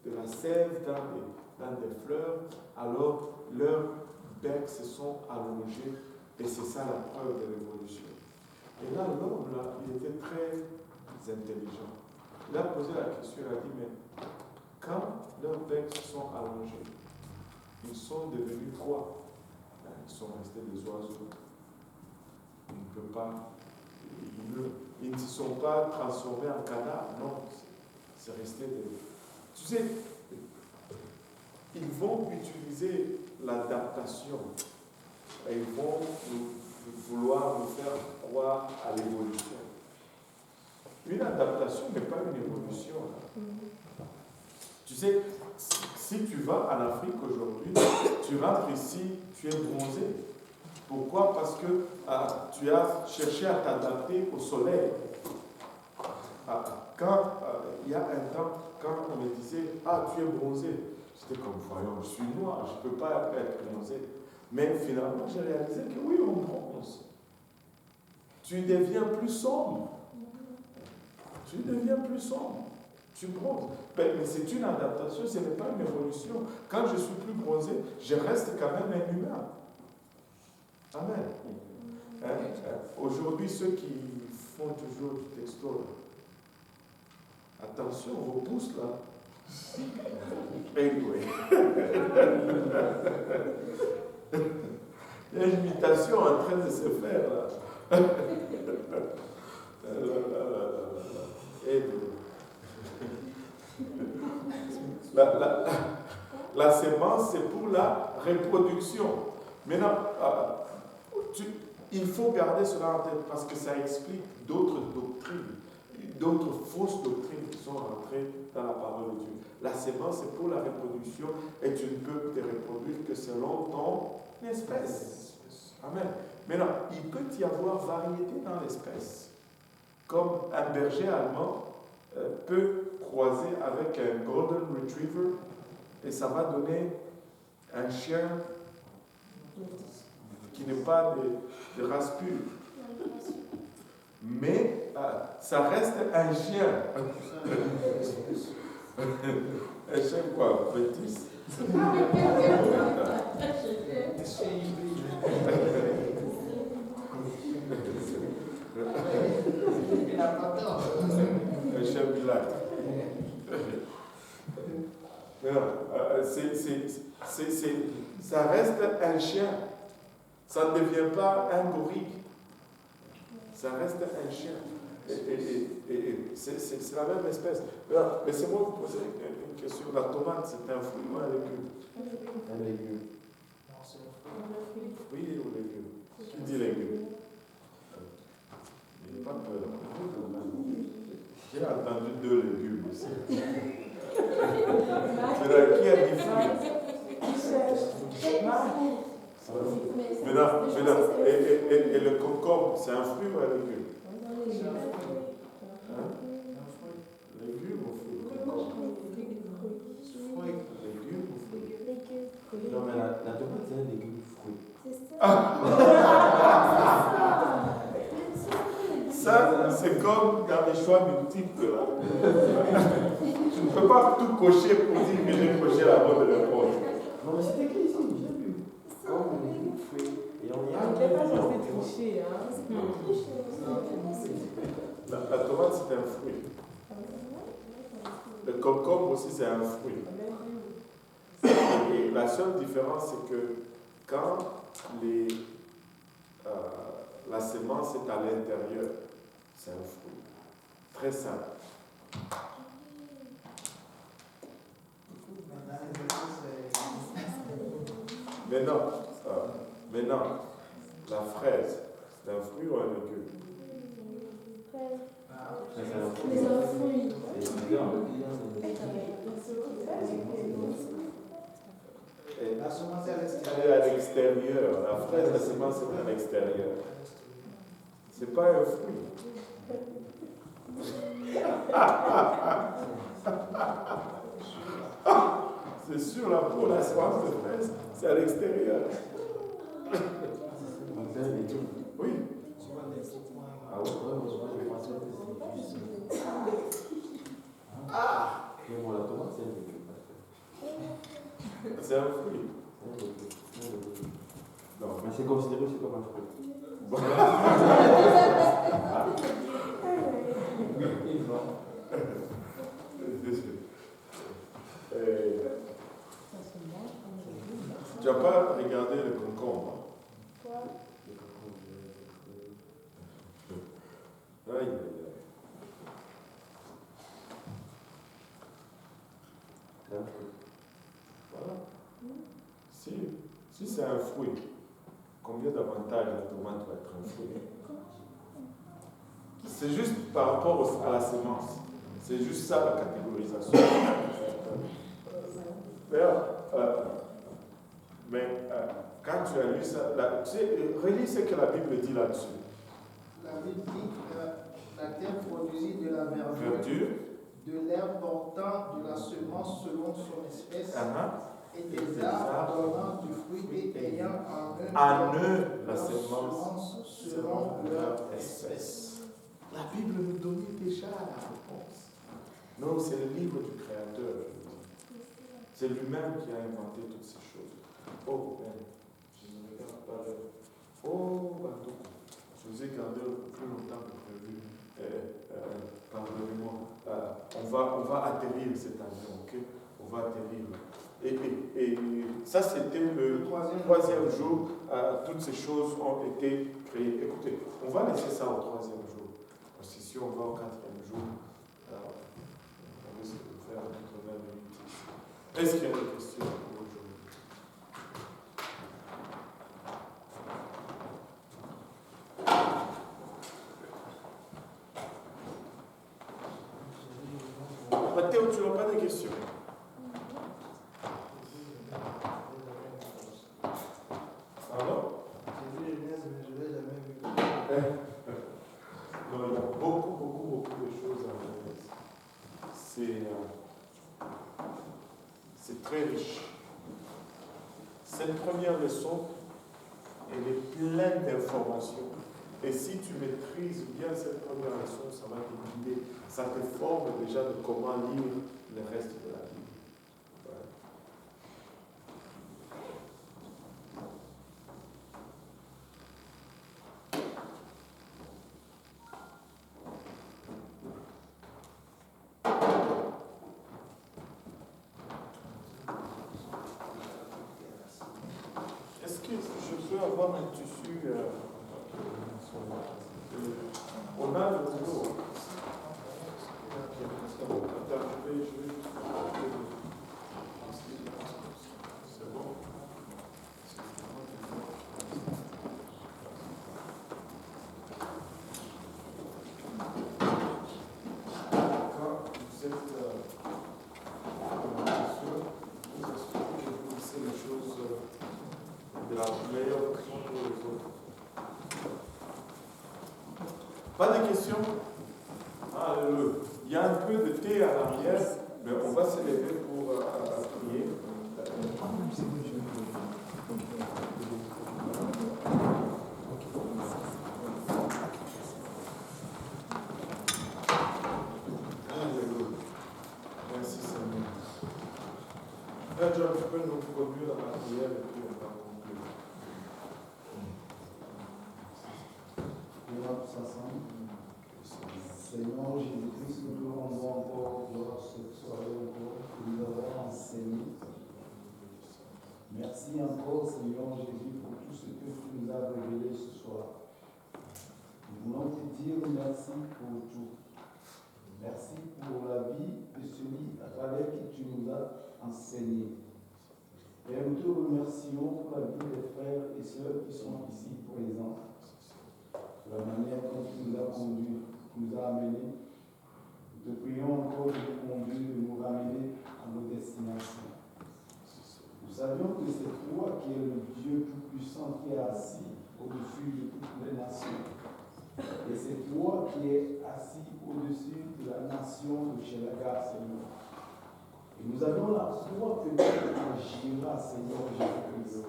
Speaker 1: de la sève dans des fleurs, alors leurs becs se sont allongés, et c'est ça la preuve de l'évolution. » Et là, l'homme, il était très intelligent. Il a posé la question, il a dit, mais quand leurs becs se sont allongés, ils sont devenus quoi? Ils sont restés des oiseaux. On ne peut pas, ils ne se sont pas transformés en cadavres, non, c'est resté des... Tu sais, ils vont utiliser l'adaptation et ils vont vouloir nous faire croire à l'évolution. Une adaptation n'est pas une évolution. Tu sais, si tu vas en Afrique aujourd'hui, tu rentres ici, tu es bronzé. Pourquoi? Parce que tu as cherché à t'adapter au soleil. Quand il y a un temps, quand on me disait « Ah, tu es bronzé », j'étais comme « Voyons, je suis noir, je ne peux pas être bronzé ». Mais finalement, j'ai réalisé que oui, on bronze. Tu deviens plus sombre. Tu deviens plus sombre. Tu bronzes. Mais c'est une adaptation, ce n'est pas une évolution. Quand je suis plus bronzé, je reste quand même un humain. Amen. Aujourd'hui, ceux qui font toujours du texto, attention, vos pouces là. Anyway. Il y a une imitation en train de se faire là. La sémence, c'est pour la reproduction. Maintenant, il faut garder cela en tête parce que ça explique d'autres doctrines, d'autres fausses doctrines qui sont rentrées dans la parole de Dieu. La sémence, c'est pour la reproduction et tu ne peux te reproduire que selon ton espèce. Amen. Maintenant, il peut y avoir variété dans l'espèce. Comme un berger allemand peut croiser avec un golden retriever et ça va donner un chien qui n'est pas de race pure. Mais ça reste un chien. Un chien quoi? Vétus? Un chien bilac. Ça reste un chien. Ça ne devient pas un gorille. Ça reste un chien. Et c'est la même espèce. Laissez-moi vous poser une question. La tomate, c'est un fruit ou un légume?
Speaker 3: Un légume.
Speaker 4: Non, c'est un fruit.
Speaker 1: Fruit ou légume? Qui dit légume? Il n'y a pas peur. J'ai entendu 2 légumes aussi. Maintenant, qui a dit fruit? Maintenant, et le concombre, c'est un fruit ou un légume? Hein? Légume ou fruit? Légume ou fruit?
Speaker 3: Non, mais la tomate, c'est un légume fruit.
Speaker 1: Ça, c'est comme dans les choix multiples. Là. Tu ne peux pas tout cocher pour dire que j'ai coché la bonne réponse.
Speaker 3: Non, mais c'est écrit ici, j'ai vu. Comme légume fruit. Et on y a.
Speaker 6: On n'est pas censé tricher, hein.
Speaker 1: La tomate, c'est un fruit. Le concombre aussi, c'est un fruit. Et la seule différence, c'est que quand la semence est à l'intérieur, c'est un fruit. Très simple. Maintenant, la fraise, c'est un fruit ou un légume?
Speaker 3: C'est un fruit.
Speaker 5: Mais un fruit.
Speaker 4: La semence est à
Speaker 1: Elle est
Speaker 4: l'extérieur.
Speaker 1: à l'extérieur. La fraise, la semence est à l'extérieur. C'est pas un fruit. C'est sur la peau, la semence de fraise, c'est à l'extérieur.
Speaker 3: C'est un légume.
Speaker 1: Oui.
Speaker 3: Ah ouais, moi je pense que c'est mais bon, la tomate, c'est un légume.
Speaker 1: C'est un fruit.
Speaker 3: C'est un légume.
Speaker 1: Non,
Speaker 3: Mais c'est considéré aussi comme un fruit.
Speaker 1: bon. Tu n'as pas regardé le concombre. Aïe, aïe, aïe.
Speaker 3: C'est un fruit.
Speaker 1: Voilà. Si c'est un fruit, combien d'avantages la tomate va être un fruit? C'est juste par rapport à la semence. C'est juste ça la catégorisation. Quand tu as lu ça, relis ce que la Bible dit là-dessus.
Speaker 4: La Bible dit que la terre produisit de la
Speaker 1: Verdure.
Speaker 4: de l'herbe portant de la semence selon son espèce,
Speaker 1: Uh-huh.
Speaker 4: et des arbres donnant du fruit et ayant
Speaker 1: En eux, la
Speaker 4: leur
Speaker 1: semence
Speaker 4: selon leur espèce.
Speaker 1: La Bible nous donnait déjà la réponse. Non, c'est le livre du Créateur. C'est lui-même qui a inventé toutes ces choses. Oh, je ne regarde pas l'heure. Oh, bateau. Je vous ai gardé plus longtemps que prévu. Pardonnez-moi. On va atterrir cet avion, ok? On va atterrir. Et ça, c'était le troisième jour. Toutes ces choses ont été créées. Écoutez, on va laisser ça au troisième jour. Parce que si on va au quatrième jour, on risque de faire notre 20 minutes. Est-ce qu'il y a des questions pour aujourd'hui? Mathéo, tu n'as pas de questions? Alors?
Speaker 4: J'ai vu Genèse, mais je ne l'ai jamais vu.
Speaker 1: Non, il y a beaucoup de choses à Genèse. C'est très riche. Cette première leçon, elle est pleine d'informations. Et si tu maîtrises bien cette première leçon, ça va te guider. Ça te forme déjà de comment lire le reste de la Bible. Ouais. peux avoir un tissu. On a le boulot. Attends, je vais. C'est bon. Quand vous êtes les choses de la meilleure façon pour les autres. Pas de questions? Alléluia. Il y a un peu de thé à l'arrière, mais on va se lever pour prier. Alléluia. Merci Seigneur. Frère John, tu peux nous conduire dans la prière et puis on va conclure.
Speaker 7: On va tous ensemble. Seigneur Jésus-Christ, nous te rendons encore gloire cette soirée encore que nous avons enseigné. Merci encore, Seigneur Jésus, pour tout ce que tu nous as révélé ce soir. Nous voulons te dire merci pour tout. Merci pour la vie de celui à travers qui tu nous as enseigné. Et nous te remercions pour la vie des frères et sœurs qui sont ici présents, pour la manière dont tu nous as conduits, nous a amenés. Nous te prions encore de nous conduire, de nous ramener à nos destinations. Nous savions que c'est toi qui es le Dieu tout-puissant qui est assis au-dessus de toutes les nations. Et c'est toi qui es assis au-dessus de la nation de Shelaga, Seigneur. Et nous avons la foi que tu agiras, Seigneur Jésus-Christ.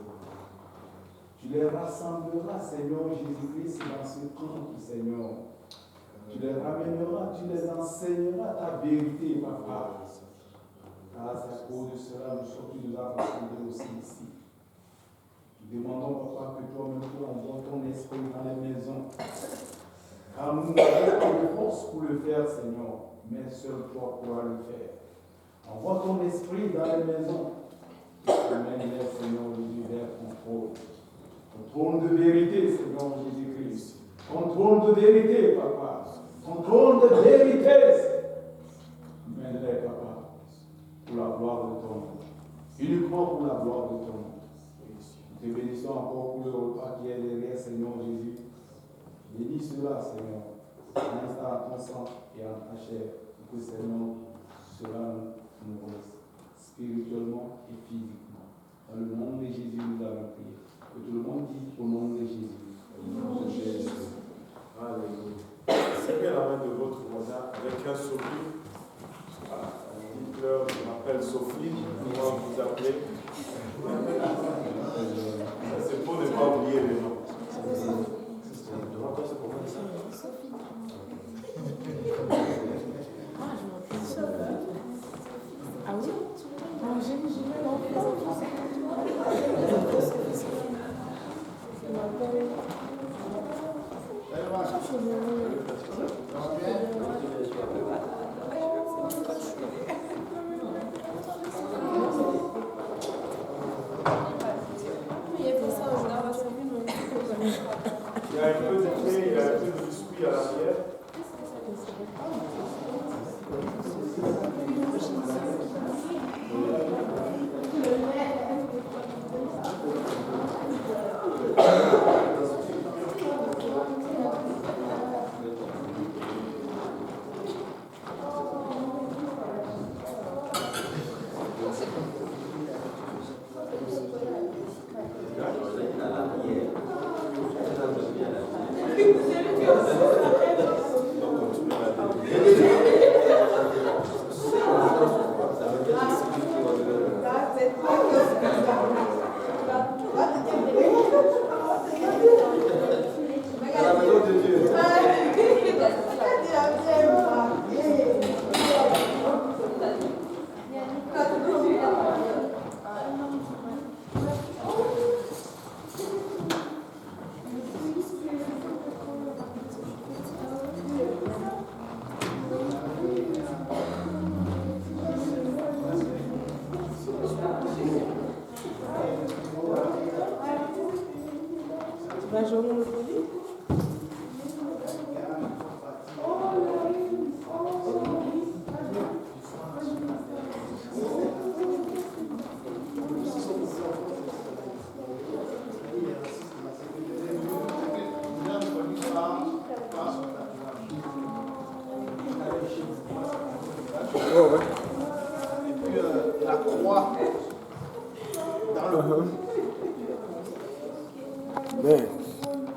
Speaker 7: Tu les rassembleras, Seigneur Jésus-Christ, dans ce temple, Seigneur. Tu les ramèneras, tu les enseigneras ta vérité, Papa. Car c'est à cause de cela que tu nous as rassemblés aussi ici. Nous demandons, Papa, que toi-même tu envoies ton esprit dans les maisons. Car nous n'avons pas de force pour le faire, Seigneur, mais seul toi pourras le faire. Envoie ton esprit dans les maisons. Amène-les, Seigneur Jésus, vers ton trône. Ton trône de vérité, Seigneur Jésus-Christ. Ton trône de vérité, Papa. Ton trône de vérité. Mène-les, Papa, pour la gloire de ton nom. Uniquement pour la gloire de ton nom. Nous te bénissons encore pour le repas qui est derrière, Seigneur Jésus. Bénis cela, Seigneur. Installe à ton sang et à ta chair. Pour que, Seigneur, cela nous nourrisse spirituellement et physiquement. Dans le nom de Jésus, nous avons prié. Que tout le monde dise au nom de Jésus. Au nom de Jésus.
Speaker 1: Alléluia. Serrez la main de votre voisin avec un sourire. Dites-leur, je m'appelle Sophie, comment vous appelez? C'est pour ne pas oublier les noms.
Speaker 6: Ah oui? J'ai l'enfant.
Speaker 1: Il y a un peu de thé, il y a un peu de biscuit à l'arrière.
Speaker 6: Benjamin Lepoli.
Speaker 2: Oh, ouais.
Speaker 4: Et puis la croix dans le
Speaker 2: Mais